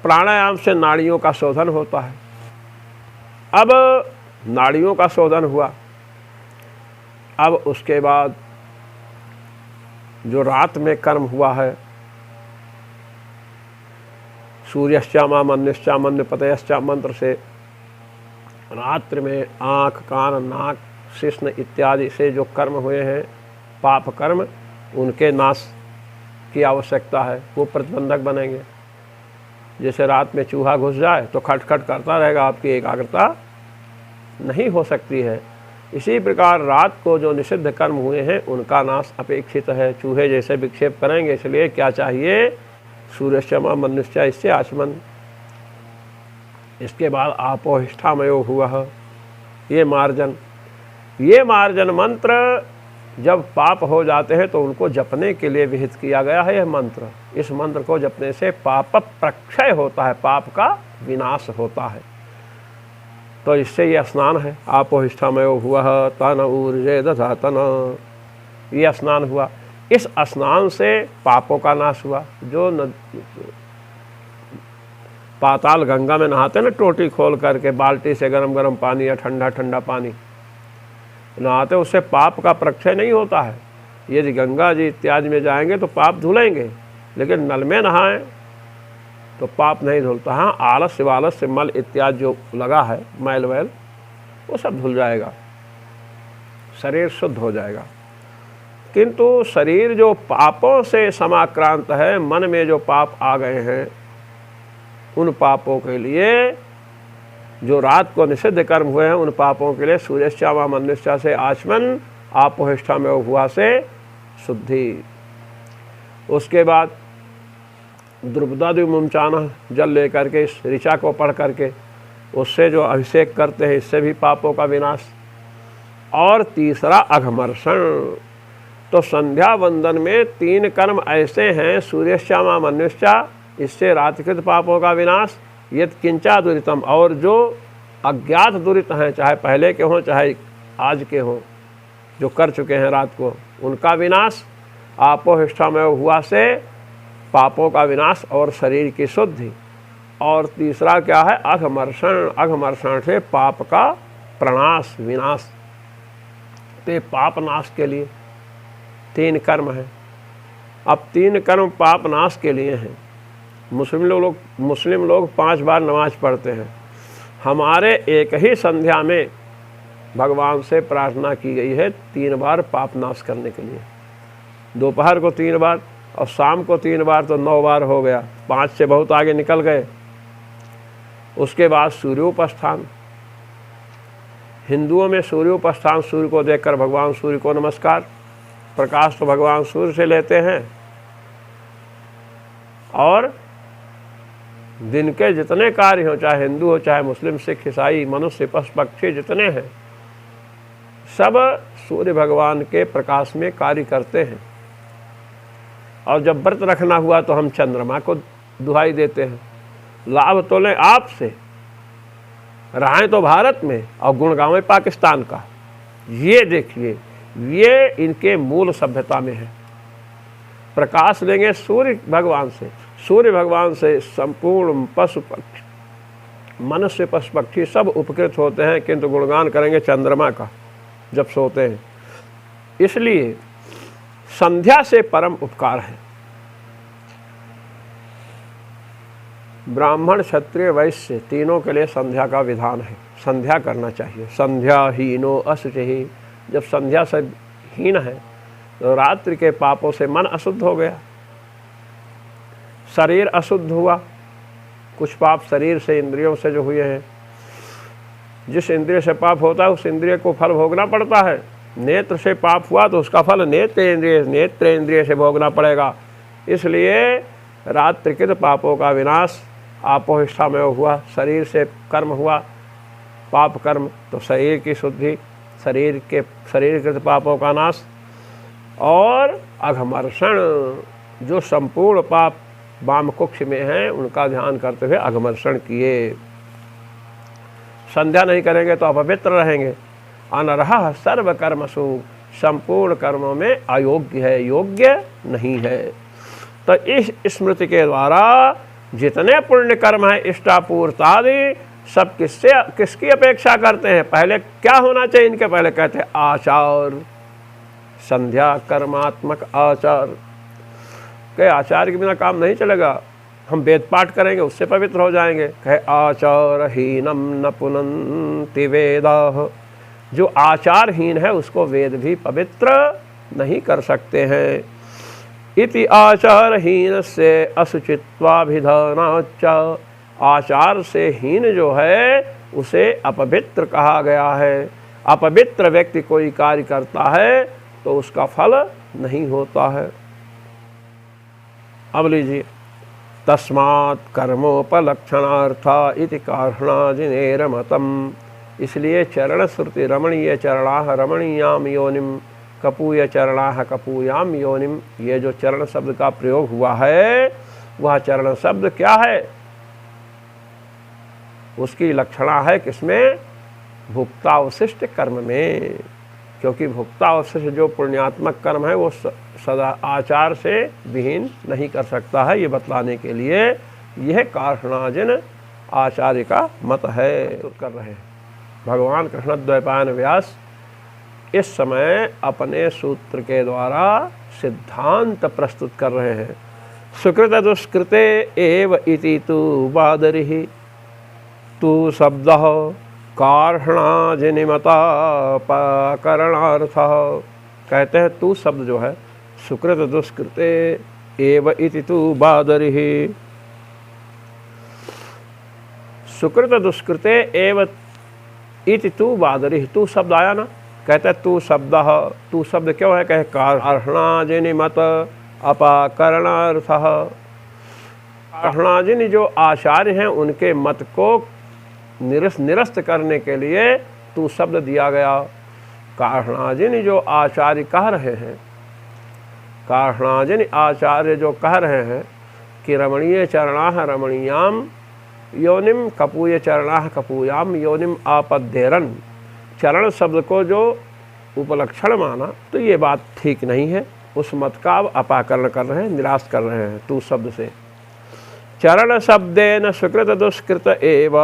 प्राणायाम से नाड़ियों का शोधन होता है। अब नाड़ियों का शोधन हुआ, अब उसके बाद जो रात में कर्म हुआ है, सूर्यश्चामा मन्यश्चा मन्यपतयश्चा मंत्र से रात्रि में आँख कान नाक शिश्न इत्यादि से जो कर्म हुए हैं पाप कर्म, उनके नाश की आवश्यकता है, वो प्रतिबंधक बनेंगे। जैसे रात में चूहा घुस जाए तो खटखट करता रहेगा, आपकी एकाग्रता नहीं हो सकती है। इसी प्रकार रात को जो निषिद्ध कर्म हुए हैं उनका नाश अपेक्षित है। चूहे जैसे विक्षेप करेंगे, इसलिए क्या चाहिए? सूर्यश्चमा मनुष्य इससे आचमन। इसके बाद आपोहिष्ठामयो हुआ, ये मार्जन मंत्र जब पाप हो जाते हैं तो उनको जपने के लिए विहित किया गया है यह मंत्र। इस मंत्र को जपने से पाप प्रक्षय होता है, पाप का विनाश होता है। तो इससे ये स्नान है। आपोहिष्ठामयो हुआ तन ऊर्जे दधा तन, ये स्नान हुआ। इस स्नान से पापों का नाश हुआ। जो पाताल गंगा में नहाते हैं ना, टोटी खोल करके बाल्टी से गरम गरम पानी या ठंडा ठंडा पानी नहाते, उससे पाप का प्रक्षय नहीं होता है। यदि गंगा जी इत्यादि में जाएंगे तो पाप धुलेंगे, लेकिन नल में नहाएं तो पाप नहीं धुलता। हाँ, आलस्य वालस्य मल इत्यादि जो लगा है, मैल वैल, वो सब धुल जाएगा, शरीर शुद्ध हो जाएगा। किंतु शरीर जो पापों से समाक्रांत है, मन में जो पाप आ गए हैं, उन पापों के लिए, जो रात को निषिद्ध कर्म हुए हैं, उन पापों के लिए सूर्यश्चामा मनुष्य से आचमन, आपोहिष्ठा में हुआ से शुद्धि। उसके बाद द्रुपदादि मुमचाना, जल लेकर के इस ऋचा को पढ़ करके उससे जो अभिषेक करते हैं, इससे भी पापों का विनाश। और तीसरा अघमर्षण। तो संध्या वंदन में 3 कर्म ऐसे हैं, सूर्यश्चामा मनुष्चा, इससे रात्रिकृत पापों का विनाश, यत् किंचा दुरितम, और जो अज्ञात दुरित हैं, चाहे पहले के हों चाहे आज के हों, जो कर चुके हैं रात को, उनका विनाश, आपोहिष्ठामय हुआ से पापों का विनाश और शरीर की शुद्धि। और तीसरा क्या है? अघमर्षण। अघमर्षण से पाप का प्रणाश, विनाश। तो पाप नाश के लिए 3 कर्म हैं। अब 3 कर्म पाप नाश के लिए हैं। मुस्लिम लोग 5 बार नमाज पढ़ते हैं। हमारे एक ही संध्या में भगवान से प्रार्थना की गई है 3 बार पाप नाश करने के लिए। दोपहर को 3 बार और शाम को 3 बार, तो 9 बार हो गया। 5 से बहुत आगे निकल गए। उसके बाद सूर्योपास्थान। हिंदुओं में सूर्योपास्थान, सूर्य को देखकर भगवान सूर्य को नमस्कार। प्रकाश तो भगवान सूर्य से लेते हैं। और दिन के जितने कार्य हो, चाहे हिंदू हो चाहे मुस्लिम, सिख, ईसाई, मनुष्य, पशु पक्षी जितने हैं, सब सूर्य भगवान के प्रकाश में कार्य करते हैं। और जब व्रत रखना हुआ तो हम चंद्रमा को दुहाई देते हैं, लाभ तो लें आपसे, रहें तो भारत में और गुण गावें पाकिस्तान का। ये देखिए, ये इनके मूल सभ्यता में है। प्रकाश लेंगे सूर्य भगवान से, सूर्य भगवान से संपूर्ण पशु पक्षी, मनुष्य पशु पक्षी सब उपकृत होते हैं, किंतु गुणगान करेंगे चंद्रमा का जब सोते हैं। इसलिए संध्या से परम उपकार है। ब्राह्मण, क्षत्रिय, वैश्य तीनों के लिए संध्या का विधान है। संध्या करना चाहिए। संध्या हीनो अशुचि। जब संध्या से हीन है तो रात्रि के पापों से मन अशुद्ध हो गया, शरीर अशुद्ध हुआ। कुछ पाप शरीर से, इंद्रियों से जो हुए हैं, जिस इंद्रिय से पाप होता है उस इंद्रिय को फल भोगना पड़ता है। नेत्र से पाप हुआ तो उसका फल नेत्र इंद्रिय से भोगना पड़ेगा। इसलिए रात्रिकृत पापों का विनाश, आपोहिष्ठा में हुआ, शरीर से कर्म हुआ पाप कर्म, तो शरीर की शुद्धि, शरीरकृत पापों का नाश। और अघमर्षण, जो संपूर्ण पाप वाम कुक्ष में हैं, उनका ध्यान करते हुए अघमर्षण किए। संध्या नहीं करेंगे तो अपवित्र रहेंगे। अनर्हा सर्व कर्मसु, संपूर्ण कर्मों में अयोग्य है, योग्य नहीं है। तो इस स्मृति के द्वारा जितने पुण्य कर्म हैं, इष्टापूर्तादि, सब किसकी अपेक्षा करते हैं? पहले क्या होना चाहिए इनके? पहले कहते हैं आचार। संध्या कर्मात्मक आचार के आचार के बिना काम नहीं चलेगा। हम वेद पाठ करेंगे उससे पवित्र हो जाएंगे। कहे आचारहीनम न पुनन्ति वेदाः। जो आचारहीन है उसको वेद भी पवित्र नहीं कर सकते हैं। इति आचारहीन से असुचित्वाभिधानाच्च। आचार से हीन जो है उसे अपवित्र कहा गया है। अपवित्र व्यक्ति कोई कार्य करता है तो उसका फल नहीं होता है। अब लीजिए, तस्मात् कर्मोपलक्षणार्था इति कारणाजिनेर मतम। इसलिए चरण श्रुति रमणीय चरणाः रमणीयाम योनिम कपूय चरणाः कपूयाम योनिम, ये जो चरण शब्द का प्रयोग हुआ है, वह चरण शब्द क्या है? उसकी लक्षणा है किसमें? भुक्तावशिष्ट कर्म में। क्योंकि भुक्तावशिष्ट जो पुण्यात्मक कर्म है वो सदा आचार से विहीन नहीं कर सकता है। ये बतलाने के लिए यह कारणाजिन आचार्य का मत है। कर रहे हैं भगवान कृष्णद्वैपायन व्यास इस समय अपने सूत्र के द्वारा सिद्धांत प्रस्तुत कर रहे हैं। सुकृत दुष्कृते एव इति तु बादरिहि तु शब्दः कारणाजिनिमतापकरणार्थः। कहते हैं तू शब्द जो है सुकृत दुष्कृते एव इति तु बादरिहि। सुकृत दुष्कृते एव इति तु बादरिहि। तू शब्द आया ना, कहते हैं तू शब्द। तू शब्द क्यों है? कहे कारणाजिनिमत अपकरणार्थः। कारणाजिनि जो आचार्य हैं उनके मत को निरस्त करने के लिए तू शब्द दिया गया। काढ़णाजिन जो आचार्य कह रहे हैं, काढ़णाजिन आचार्य जो कह रहे हैं कि रमणीय चरणाः रमणीयाम योनिम कपूय चरणाः कपूयाम योनिम आपद्येरन, चरण शब्द को जो उपलक्षण माना तो ये बात ठीक नहीं है। उस मत का अब अपाकरण कर रहे हैं, निराश कर रहे हैं तू शब्द से। चरण शब्देन सुकृत दुष्कृत एव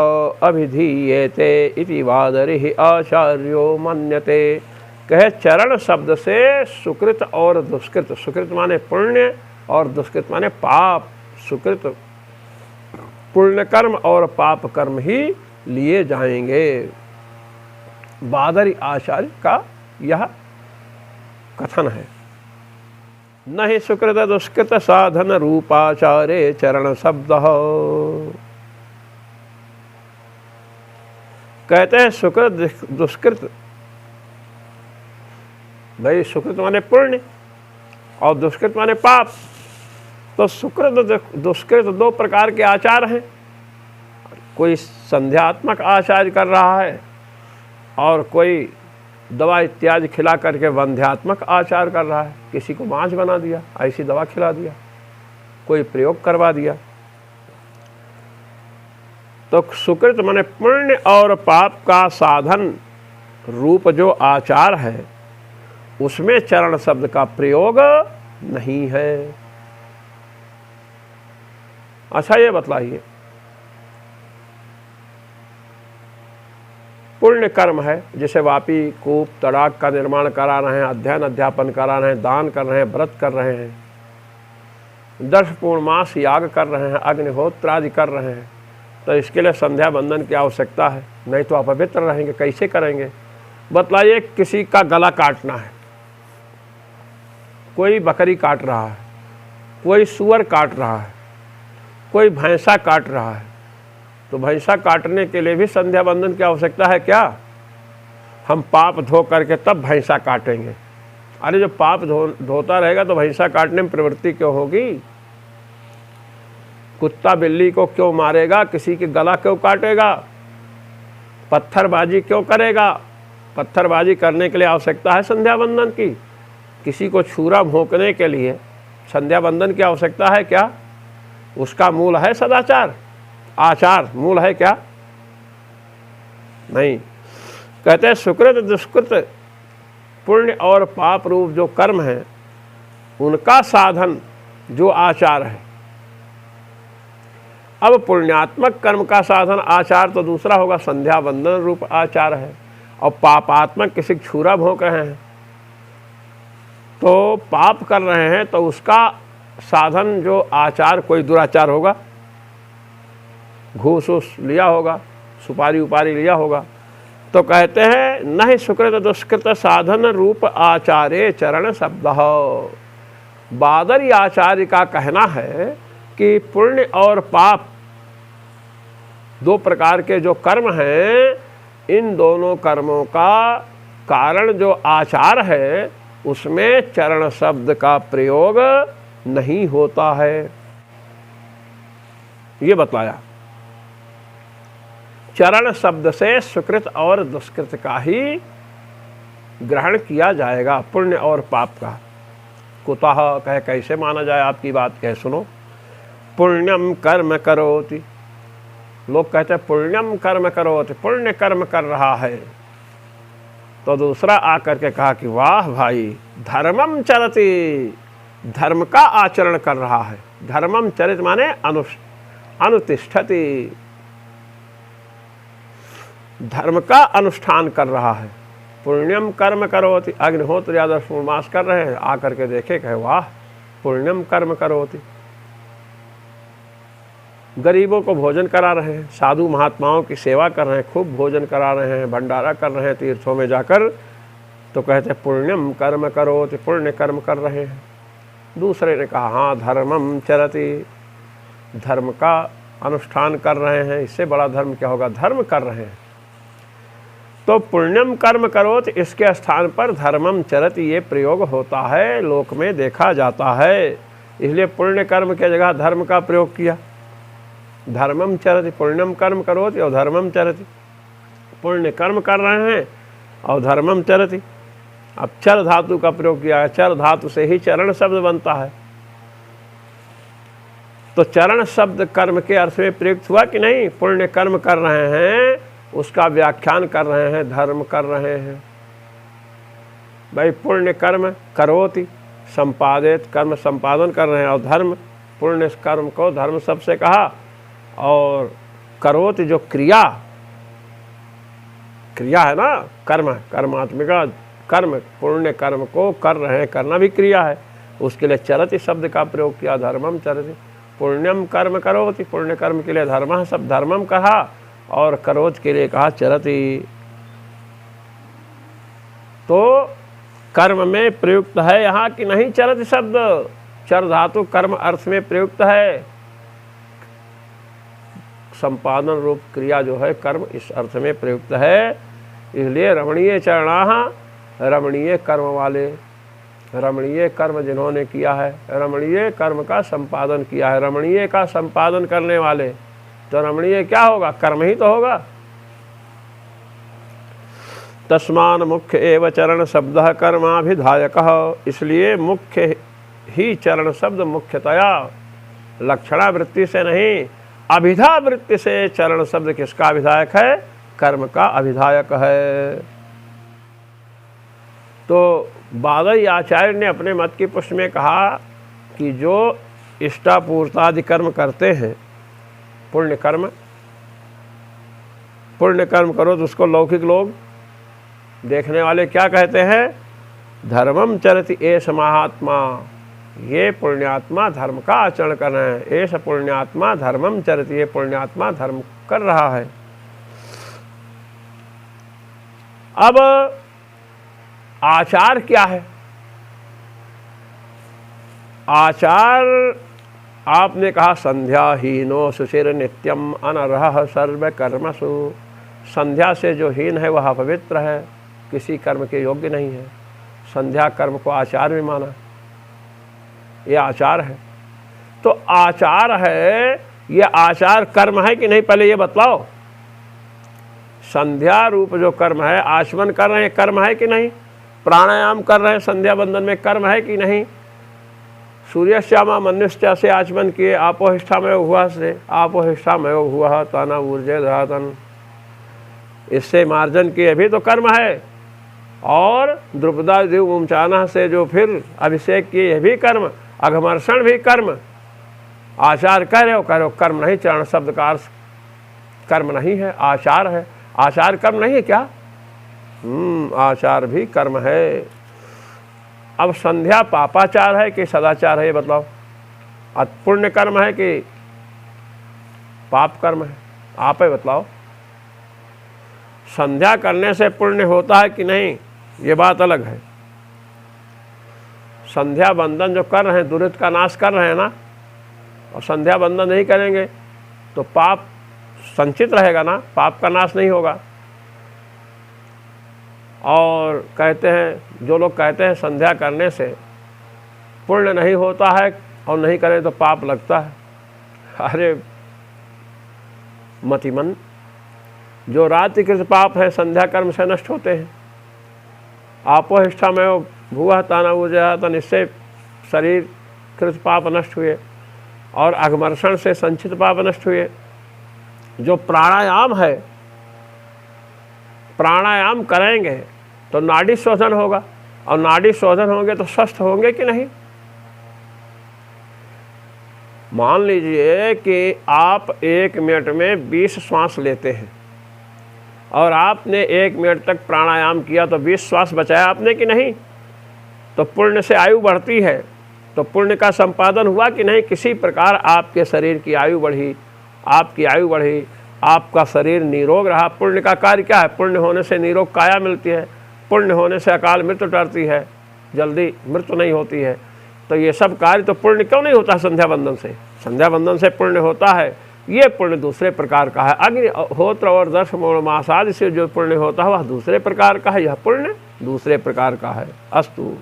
अभिधीयेते इति वादरिः आचार्यो मन्यते। कहे चरण शब्द से सुकृत और दुष्कृत, सुकृत माने पुण्य और दुष्कृत माने पाप, सुकृत पुण्य कर्म और पाप कर्म ही लिए जाएंगे। बादरी आचार्य का यह कथन है। न ही सुकृत दुष्कृत साधन रूपाचारे चरण शब्द। कहते हैं सुकृत दुष्कृत, भाई सुकृत माने पुण्य और दुष्कृत माने पाप। तो सुकृत दुष्कृत दो प्रकार के आचार हैं। कोई संध्यात्मक आचार कर रहा है और कोई दवा इत्यादि खिला करके वंध्यात्मक आचार कर रहा है। किसी को मांझ बना दिया, ऐसी दवा खिला दिया, कोई प्रयोग करवा दिया। तो सुकृत माने पुण्य और पाप का साधन रूप जो आचार है उसमें चरण शब्द का प्रयोग नहीं है। अच्छा ये बतलाइए, पुण्य कर्म है जैसे वापी कूप तड़ाक का निर्माण करा रहे हैं, अध्ययन अध्यापन करा रहे हैं, दान कर रहे हैं, व्रत कर रहे हैं, 10 पूर्णमास याग कर रहे हैं, अग्निहोत्र आदि कर रहे हैं, तो इसके लिए संध्या बंदन की आवश्यकता है, नहीं तो अपवित्र रहेंगे, कैसे करेंगे? बतलाइए, किसी का गला काटना है, कोई बकरी काट रहा है, कोई सूअर काट रहा है, कोई भैंसा काट रहा है, तो भैंसा काटने के लिए भी संध्या बंदन की आवश्यकता है क्या? हम पाप धो करके तब भैंसा काटेंगे। अरे जो पाप धोता रहेगा तो भैंसा काटने में प्रवृत्ति क्यों होगी? कुत्ता बिल्ली को क्यों मारेगा? किसी के गला क्यों काटेगा? पत्थरबाजी क्यों करेगा? पत्थरबाजी करने के लिए आवश्यकता है संध्या बंदन की। किसी को छुरा भोंकने के लिए संध्या बंदन की आवश्यकता है क्या? उसका मूल है सदाचार, आचार मूल है क्या? नहीं। कहते हैं सुकृत दुष्कृत पुण्य और पाप रूप जो कर्म है उनका साधन जो आचार है। अब पुण्यात्मक कर्म का साधन आचार तो दूसरा होगा, संध्या बंदन रूप आचार है। और पापात्मक किसी छुरा भोंक रहे हैं तो पाप कर रहे हैं, तो उसका साधन जो आचार कोई दुराचार होगा, घूस उस लिया होगा, सुपारी उपारी लिया होगा। तो कहते हैं न ही सुकृत दुष्कृत साधन रूप आचार्य चरण शब्द। बादरी आचार्य का कहना है कि पुण्य और पाप दो प्रकार के जो कर्म हैं, इन दोनों कर्मों का कारण जो आचार है उसमें चरण शब्द का प्रयोग नहीं होता है, ये बताया। चरण शब्द से सुकृत और दुष्कृत का ही ग्रहण किया जाएगा, पुण्य और पाप का। कुतः कहे कैसे माना जाए? आपकी बात कह सुनो। पुण्यम कर्म करोति, लोग कहते हैं पुण्यम कर्म करोति, पुण्य कर्म कर रहा है। तो दूसरा आकर के कहा कि वाह भाई, धर्मम चरति, धर्म का आचरण कर रहा है। धर्मम चरित माने अनुतिष्ठति, धर्म का अनुष्ठान कर रहा है। पुण्यम कर्म करोति, अग्निहोत्र या 10 पूर्णमास कर रहे हैं, आकर के देखे कहे वाह पुण्यम कर्म करोति। गरीबों को भोजन करा रहे हैं, साधु महात्माओं की सेवा कर रहे हैं, खूब भोजन करा रहे हैं, भंडारा कर रहे हैं तीर्थों में जाकर, तो कहते हैं पुण्यम कर्म करोति, पुण्य कर्म कर रहे हैं। दूसरे ने कहा हाँ धर्मम चरति, धर्म का अनुष्ठान कर रहे हैं, इससे बड़ा धर्म क्या होगा? धर्म कर रहे हैं। तो पुण्यम कर्म करोति, इसके स्थान पर धर्मम चरति ये प्रयोग होता है, लोक में देखा जाता है। इसलिए पुण्य कर्म की जगह धर्म का प्रयोग किया। धर्मम चरति, पुण्यम कर्म करोति और धर्मम चरति, पुण्य कर्म कर रहे हैं और धर्मम चरति। अब चर धातु का प्रयोग किया है, चर धातु से ही चरण शब्द बनता है। तो चरण शब्द कर्म के अर्थ में प्रयुक्त हुआ कि नहीं? पुण्य कर्म कर रहे हैं, उसका व्याख्यान कर रहे हैं, धर्म कर रहे हैं। भाई पुण्य कर्म करोति, संपादित कर्म संपादन कर रहे हैं, और धर्म, पुण्य कर्म को धर्म शब्द से कहा, और करोति जो क्रिया है ना, कर्म, कर्मात्मिका कर्म, पुण्य कर्म को कर रहे हैं, करना भी क्रिया है, उसके लिए चरति शब्द का प्रयोग किया। धर्मम चरति, पुण्यम कर्म करोति, पुण्य कर्म के लिए धर्म शब्द धर्मम कहा, और करोत के लिए कहा चरति। तो कर्म में प्रयुक्त है यहाँ कि नहीं चरति शब्द? चर धातु कर्म अर्थ में प्रयुक्त है। संपादन रूप क्रिया जो है कर्म, इस अर्थ में प्रयुक्त है। इसलिए रमणीय चरणाः, रमणीय कर्म वाले, रमणीय कर्म जिन्होंने किया है, रमणीय कर्म का संपादन किया है, रमणीय का संपादन करने वाले। तो रमणीय क्या होगा? कर्म ही तो होगा। तस्मान मुख्य एव चरण शब्द कर्माभिधायकः, इसलिए मुख्य ही चरण शब्द मुख्यतया लक्षणा वृत्ति से नहीं, अभिधा वृत्ति से चरण शब्द किसका अभिधायक है? कर्म का अभिधायक है। तो बादई आचार्य ने अपने मत की पुष्टि में कहा कि जो इष्टापूर्तादि कर्म करते हैं, पुण्य कर्म करो तो उसको लौकिक लोग देखने वाले क्या कहते हैं? धर्मम चरति एष महात्मा, ये पुण्यात्मा धर्म का आचरण कर रहे हैं। एष पुण्यात्मा धर्मम चरति, ये पुण्यात्मा धर्म कर रहा है। अब आचार क्या है? आचार आपने कहा संध्याहीनो सुचिर नित्यम अनर्हः सर्व कर्मसु, संध्या से जो हीन है वह अपवित्र है, किसी कर्म के योग्य नहीं है। संध्या कर्म को आचार में माना, ये आचार है। तो आचार है, ये आचार कर्म है कि नहीं? पहले ये बतलाओ। संध्या रूप जो कर्म है, आचमन कर रहे हैं, कर्म है कि नहीं? प्राणायाम कर रहे हैं संध्या बंदन में, कर्म है कि नहीं? सूर्यश्यामा मनुष्य से आचमन किए, आपोहिष्ठामय हुआ से आपोहिष्ठामय हुआ ताना ऊर्जे धातन, इससे मार्जन किए भी तो कर्म है। और द्रुपदा दिव उमचाना से जो फिर अभिषेक किए, यह भी कर्म, अघमर्षण भी कर्म। आचार कह रहे हो कर्म नहीं, चरण शब्द का अर्थ कर्म नहीं है, आचार है। आचार कर्म नहीं है क्या? आचार भी कर्म है। अब संध्या पापाचार है कि सदाचार है, ये बतलाओ। पुण्य कर्म है कि पाप कर्म है? आप ही बतलाओ। संध्या करने से पुण्य होता है कि नहीं, ये बात अलग है। संध्या बंदन जो कर रहे हैं, दुरित का नाश कर रहे हैं ना, और संध्या बंदन नहीं करेंगे तो पाप संचित रहेगा ना, पाप का नाश नहीं होगा। और कहते हैं, जो लोग कहते हैं संध्या करने से पुण्य नहीं होता है और नहीं करें तो पाप लगता है, अरे मतिमन, जो रात्रि कृत पाप है संध्या कर्म से नष्ट होते हैं। आपोहिष्ठामय भुवः ताना ऊर्जा, तो इससे शरीर कृत पाप नष्ट हुए, और अघमर्षण से संचित पाप नष्ट हुए। जो प्राणायाम है, प्राणायाम करेंगे तो नाड़ी शोधन होगा, और नाड़ी शोधन होंगे तो स्वस्थ होंगे कि नहीं? मान लीजिए कि आप 1 मिनट में 20 श्वास लेते हैं, और आपने 1 मिनट तक प्राणायाम किया तो 20 श्वास बचाया आपने कि नहीं? तो पुण्य से आयु बढ़ती है, तो पुण्य का संपादन हुआ कि नहीं? किसी प्रकार आपके शरीर की आयु बढ़ी, आपकी आयु बढ़ी, आपका शरीर निरोग रहा। पुण्य का कार्य क्या है? पुण्य होने से निरोग काया मिलती है, पुण्य होने से अकाल मृत्यु टरती है, जल्दी मृत्यु नहीं होती है। तो ये सब कार्य तो पुण्य क्यों नहीं होता? संध्या बंदन से, संध्या बंदन से पुण्य होता है। ये पुण्य दूसरे प्रकार का है। अग्निहोत्र और दर्श मासादि से जो पुण्य होता है वह दूसरे प्रकार का है, यह पुण्य दूसरे प्रकार का है। अस्तु,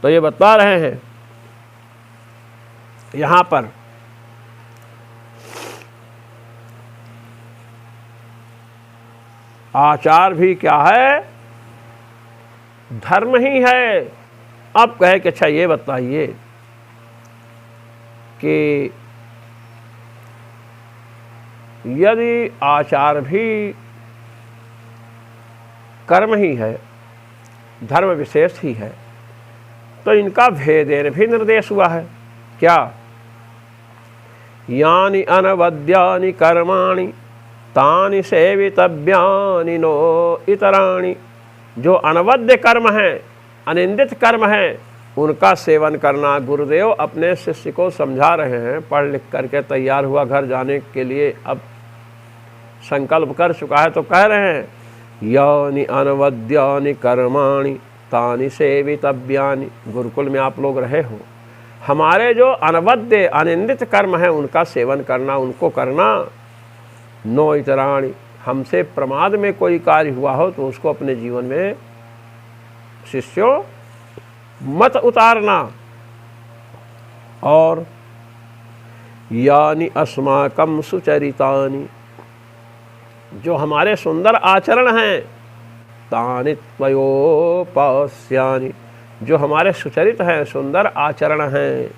तो ये बता रहे हैं यहाँ पर आचार भी क्या है? धर्म ही है। अब कहे कि अच्छा ये बताइए कि यदि आचार भी कर्म ही है, धर्म विशेष ही है, तो इनका भेदेन भी निर्देश हुआ है। क्या? यानि अनवद्यानि कर्माणि तानि सेवितव्यानि नो इतराणि। जो अनवद्य कर्म हैं, अनिंदित कर्म हैं, उनका सेवन करना। गुरुदेव अपने शिष्य को समझा रहे हैं, पढ़ लिख करके तैयार हुआ घर जाने के लिए, अब संकल्प कर चुका है, तो कह रहे हैं यानि अनवद्यानि कर्माणि तानि सेवितव्यानि। गुरुकुल में आप लोग रहे हो, हमारे जो अनवद्य अनिंदित कर्म हैं उनका सेवन करना, उनको करना। नो इतराणि, हमसे प्रमाद में कोई कार्य हुआ हो तो उसको अपने जीवन में शिष्यों मत उतारना। और यानि अस्माकं सुचरितानि, जो हमारे सुंदर आचरण हैं, तानि त्वयोपास्यानि, जो हमारे सुचरित हैं, सुंदर आचरण हैं,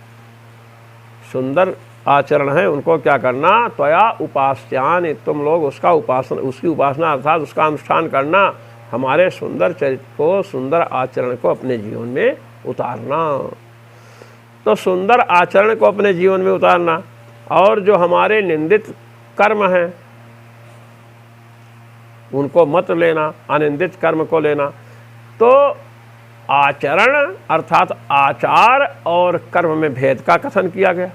सुंदर आचरण हैं, उनको क्या करना? त्वया उपास्यानि, तुम लोग उसका उसकी उपासना अर्थात उसका अनुष्ठान करना। हमारे सुंदर चरित्र को, सुंदर आचरण को अपने जीवन में उतारना। तो सुंदर आचरण को अपने जीवन में उतारना, और जो हमारे निंदित कर्म हैं उनको मत लेना, अनिंदित कर्म को लेना। तो आचरण अर्थात आचार और कर्म में भेद का कथन किया गया।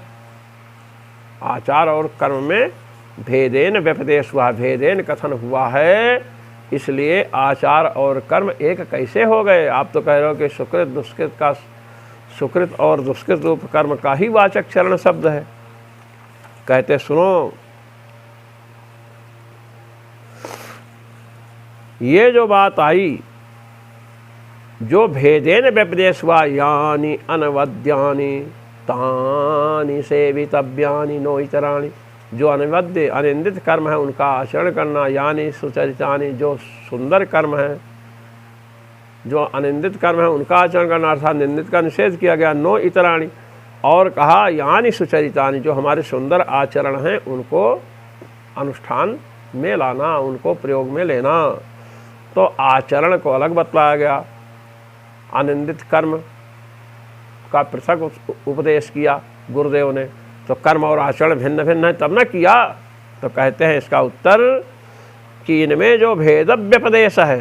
आचार और कर्म में भेदेन व्यपदेश हुआ, भेदेन कथन हुआ है। इसलिए आचार और कर्म एक कैसे हो गए? आप तो कह रहे हो कि सुकृत दुष्कृत का, सुकृत और दुष्कृत रूप कर्म का ही वाचक चरण शब्द है। कहते सुनो, ये जो बात आई, जो भेदेन व्यपदेश हुआ, यानि अनवद्यानि तानि सेवितव्यानि नो इतराणि, जो अनवद्य अनिंदित कर्म है उनका आचरण करना। यानि सुचरितानि, जो सुंदर कर्म है, जो अनिंदित कर्म है उनका आचरण करना, अर्थात निंदित का निषेध किया गया। नो इतराणि, और कहा यानि सुचरितानि, जो हमारे सुंदर आचरण हैं उनको अनुष्ठान में लाना, उनको प्रयोग में लेना। तो आचरण को अलग बतलाया गया, अनिंदित कर्म का पृथक उपदेश किया गुरुदेव ने। तो कर्म और आचरण भिन्न भिन्न है, तब न किया। तो कहते हैं इसका उत्तर कि इनमें जो भेद व्यपदेश है,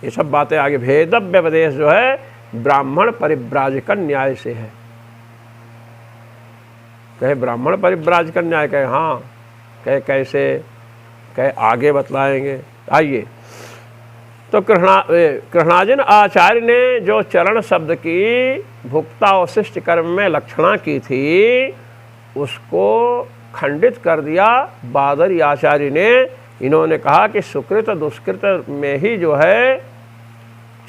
ये सब बातें आगे, भेद व्यपदेश जो है ब्राह्मण परिव्राजक न्याय से है। कहे ब्राह्मण परिव्राजक न्याय, कहे हाँ, कहे कैसे, कहे आगे बतलाएंगे। आइए, तो कृष्णाजिन आचार्य ने जो चरण शब्द की भुक्तावशिष्ट कर्म में लक्षणा की थी, उसको खंडित कर दिया बादरी आचार्य ने। इन्होंने कहा कि सुकृत दुष्कृत में ही जो है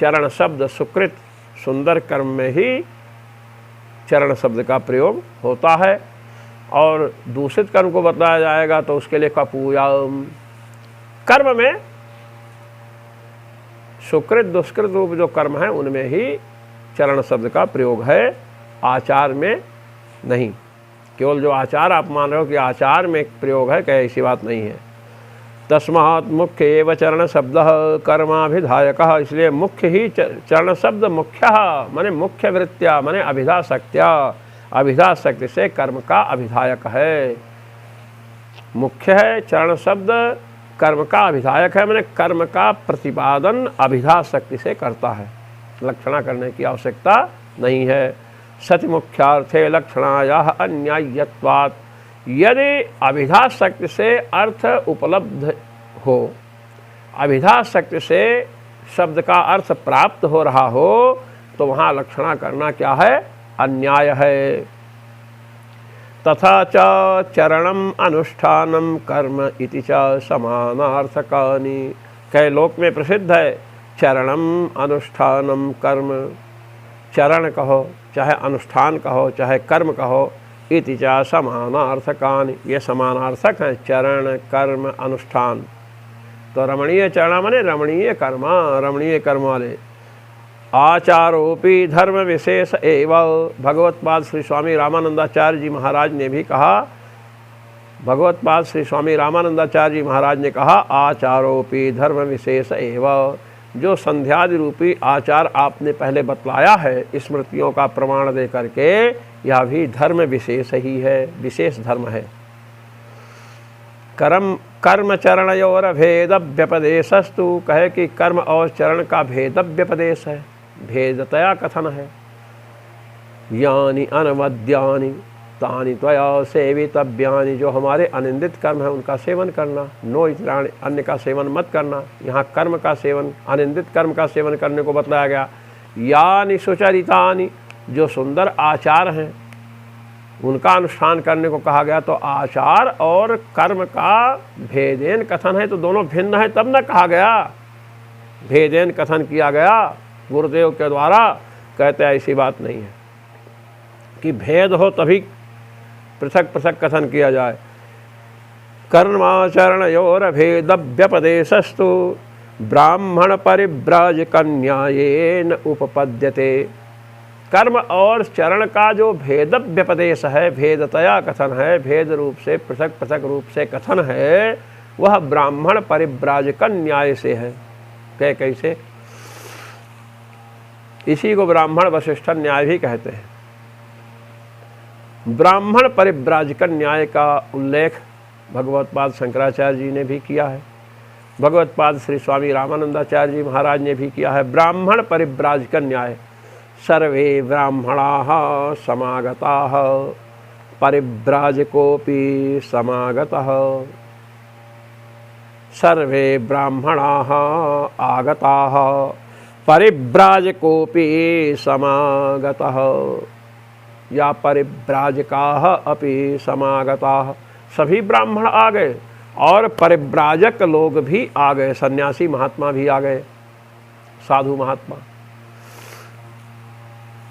चरण शब्द, सुकृत सुंदर कर्म में ही चरण शब्द का प्रयोग होता है, और दूषित कर्म को बताया जाएगा तो उसके लिए कपूयाम। कर्म में सुकृत दुष्कृत रूप जो कर्म है उनमें ही चरण शब्द का प्रयोग है, आचार में नहीं। केवल जो आचार आप मान रहे हो कि आचार में प्रयोग है, क्या ऐसी बात नहीं है। तस्मात् मुख्य एव चरण शब्द कर्माभिधायक, इसलिए मुख्य ही चरण शब्द मुख्य माने मुख्य वृत्तिया माने अभिधाशक्त्या, अभिधाशक्ति से कर्म का अभिधायक है। मुख्य है चरण शब्द, कर्म का अभिधायक है, माने कर्म का प्रतिपादन अभिधाशक्ति से करता है, लक्षणा करने की आवश्यकता नहीं है। सति मुख्यार्थे लक्षणायाः अन्यायत्वात्, यदि अभिधाशक्ति से अर्थ उपलब्ध हो, अभिधाशक्ति से शब्द का अर्थ प्राप्त हो रहा हो, तो वहाँ लक्षणा करना क्या है? अन्याय है। तथा च चरणम अनुष्ठानम कर्म इति च समानार्थकानि, कई लोक में प्रसिद्ध है चरणम अनुष्ठानम कर्म। चरण कहो चाहे अनुष्ठान कहो चाहे कर्म कहो, इति च समानार्थकानि, ये समानार्थक हैं। चरण कर्म अनुष्ठान तो रमणीय चरण माने रमणीय कर्म, रमणीय कर्म वाले। आचारोपि धर्म विशेष एवं, भगवत्पाद श्री स्वामी रामानंदाचार्य जी महाराज ने भी कहा, भगवत्पाद श्री स्वामी रामानंदाचार्य जी महाराज ने कहा आचारोपि धर्म विशेष एवं, जो संध्यादि रूपी आचार आपने पहले बतलाया है स्मृतियों का प्रमाण दे करके, यह भी धर्म विशेष ही है, विशेष धर्म है। कर्म चरणयोर भेद व्यपदेशस्तु, कहे कि कर्म और चरण का भेद व्यपदेश है, भेदतया कथन है। यानि अनवद्यानि तानि त्वया सेवितव्यानि, जो हमारे अनिंदित कर्म है उनका सेवन करना, नो इतराणि, अन्य का सेवन मत करना। यहाँ कर्म का सेवन, अनिंदित कर्म का सेवन करने को बतलाया गया। यानि सुचरितानि, जो सुंदर आचार हैं उनका अनुष्ठान करने को कहा गया। तो आचार और कर्म का भेदेन कथन है, तो दोनों भिन्न है तब न कहा गया, भेदेन कथन किया गया गुरुदेव के द्वारा। कहते ऐसी बात नहीं है कि भेद हो तभी पृथक पृथक कथन किया जाए। कर्माचरणयोर भेद व्यपदेशस्तु ब्राह्मण परिव्राज कन्यायेन उपपद्यते। कर्म और चरण का जो भेद व्यपदेश है, भेदतया कथन है, भेद रूप से पृथक पृथक रूप से कथन है, वह ब्राह्मण परिव्राजक न्याय से है। कैसे? इसी को ब्राह्मण वशिष्ठ न्याय भी कहते हैं। ब्राह्मण परिव्राजक न्याय का उल्लेख भगवत्पाद शंकराचार्य जी ने भी किया है, भगवत्पाद श्री स्वामी रामानंदाचार्य जी महाराज ने भी किया है। ब्राह्मण परिव्राजक न्याय, सर्वे ब्राह्मणाः समागताः परिव्राजकोऽपि समागतः, सर्वे ब्राह्मणाः आगताः परिव्राजकोऽपि समागतः, या परिव्राजकाः अपि समागताः, सभी ब्राह्मण आ गए और परिव्राजक लोग भी आ गए, सन्यासी महात्मा भी आ गए, साधु महात्मा।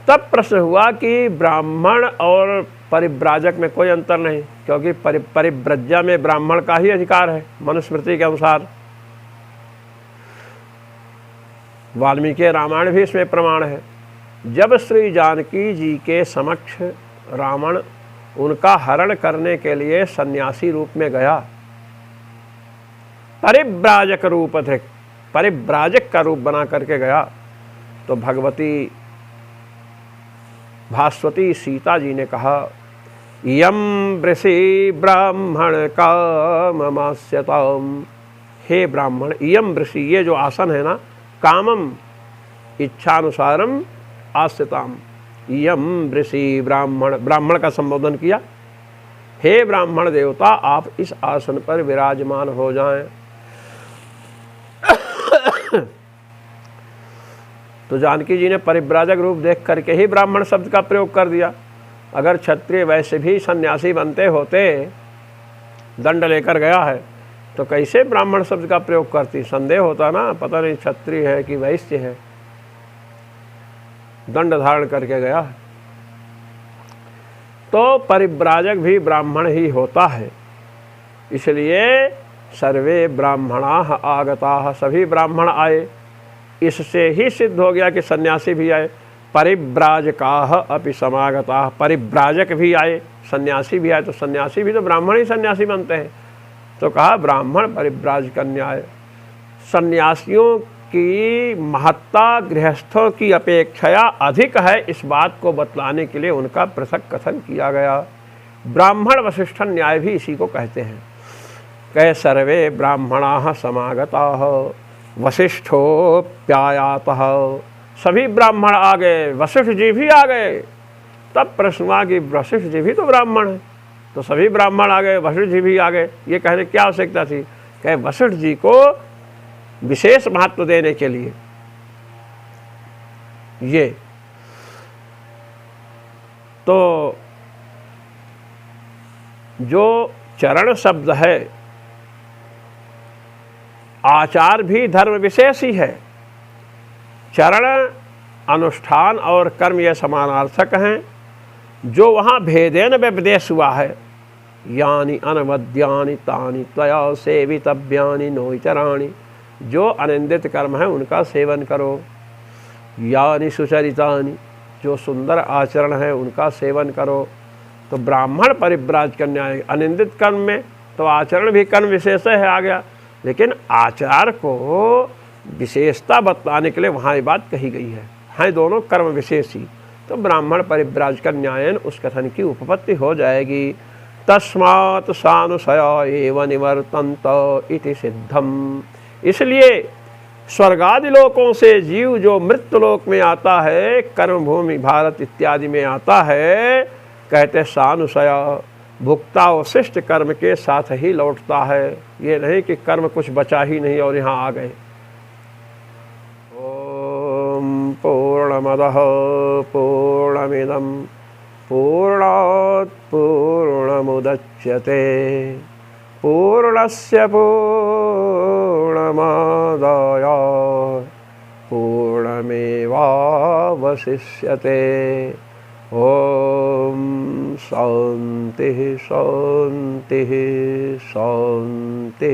तब प्रश्न हुआ कि ब्राह्मण और परिव्राजक में कोई अंतर नहीं, क्योंकि परिव्रज्या में ब्राह्मण का ही अधिकार है मनुस्मृति के अनुसार। वाल्मीकि रामायण भी इसमें प्रमाण है। जब श्री जानकी जी के समक्ष रावण उनका हरण करने के लिए सन्यासी रूप में गया, परिव्राजक रूप थे, परिव्राजक का रूप बना करके गया, तो भगवती भास्वती सीता जी ने कहा यम वृषि ब्राह्मण काममास्यताम, हे ब्राह्मण, यम वृषि, ये जो आसन है ना, कामम इच्छानुसारम आस्यताम, यम वृषि ब्राह्मण, ब्राह्मण का संबोधन किया, हे ब्राह्मण देवता आप इस आसन पर विराजमान हो जाएं। तो जानकी जी ने परिव्राजक रूप देख करके ही ब्राह्मण शब्द का प्रयोग कर दिया। अगर क्षत्रिय वैसे भी सन्यासी बनते होते, दंड लेकर गया है, तो कैसे ब्राह्मण शब्द का प्रयोग करती? संदेह होता ना, पता नहीं क्षत्रिय है कि वैश्य है, दंड धारण करके गया है। तो परिव्राजक भी ब्राह्मण ही होता है, इसलिए सर्वे ब्राह्मणाः आगताः, सभी ब्राह्मण आए। इससे ही सिद्ध हो गया कि सन्यासी भी आए। परिव्राजकाः अपि समागताः, परिव्राजक भी आए, सन्यासी भी आए, तो सन्यासी भी तो ब्राह्मण ही सन्यासी बनते हैं। तो कहा ब्राह्मण परिव्राजक न्याय। सन्यासियों की महत्ता गृहस्थों की अपेक्षा अधिक है, इस बात को बतलाने के लिए उनका पृथक कथन किया गया। ब्राह्मण वशिष्ठ न्याय भी इसी को कहते हैं। कहे सर्वे ब्राह्मणाः समागताः वशिष्ठोऽप्यायातः, सभी ब्राह्मण आ गए, वशिष्ठ जी भी आ गए। तब प्रश्न हुआ कि वशिष्ठ जी भी तो ब्राह्मण है, तो सभी ब्राह्मण आ गए, वशिष्ठ जी भी आ गए, ये कहने क्या आवश्यकता थी? कहे वशिष्ठ जी को विशेष महत्व देने के लिए। ये तो जो चरण शब्द है, आचार भी धर्म विशेष ही है। चरण, अनुष्ठान और कर्म ये समानार्थक हैं। जो वहाँ भेदेन व्यपदेश हुआ है, यानि अनवद्यानि तानि त्वया सेवितव्यानि नोचराणि। जो अनिंदित कर्म है उनका सेवन करो। यानि सुचरितानि, जो सुंदर आचरण है उनका सेवन करो। तो ब्राह्मण परिव्राज कन्या, अनिंदित कर्म में तो आचरण भी कर्म विशेष है आ गया, लेकिन आचार को विशेषता बतलाने के लिए वहाँ ये बात कही गई है दोनों कर्म विशेष ही। तो ब्राह्मण परिव्राज कन्यायन उस कथन की उपपत्ति हो जाएगी। तस्मात् सानुशया एव निवर्तन्त इति सिद्धम। इसलिए स्वर्गादि लोकों से जीव जो मृत्यु लोक में आता है, कर्मभूमि भारत इत्यादि में आता है, कहते सानुशया, भुक्तावशिष्ट कर्म के साथ ही लौटता है। ये नहीं कि कर्म कुछ बचा ही नहीं और यहाँ आ गए। ओम पूर्णमदः पूर्णमिदं पूर्णात् पूर्णमुदच्यते पूर्णस्य पूर्णमादाय पूर्णमेवावशिष्यते। ओम शांति शांति शांति।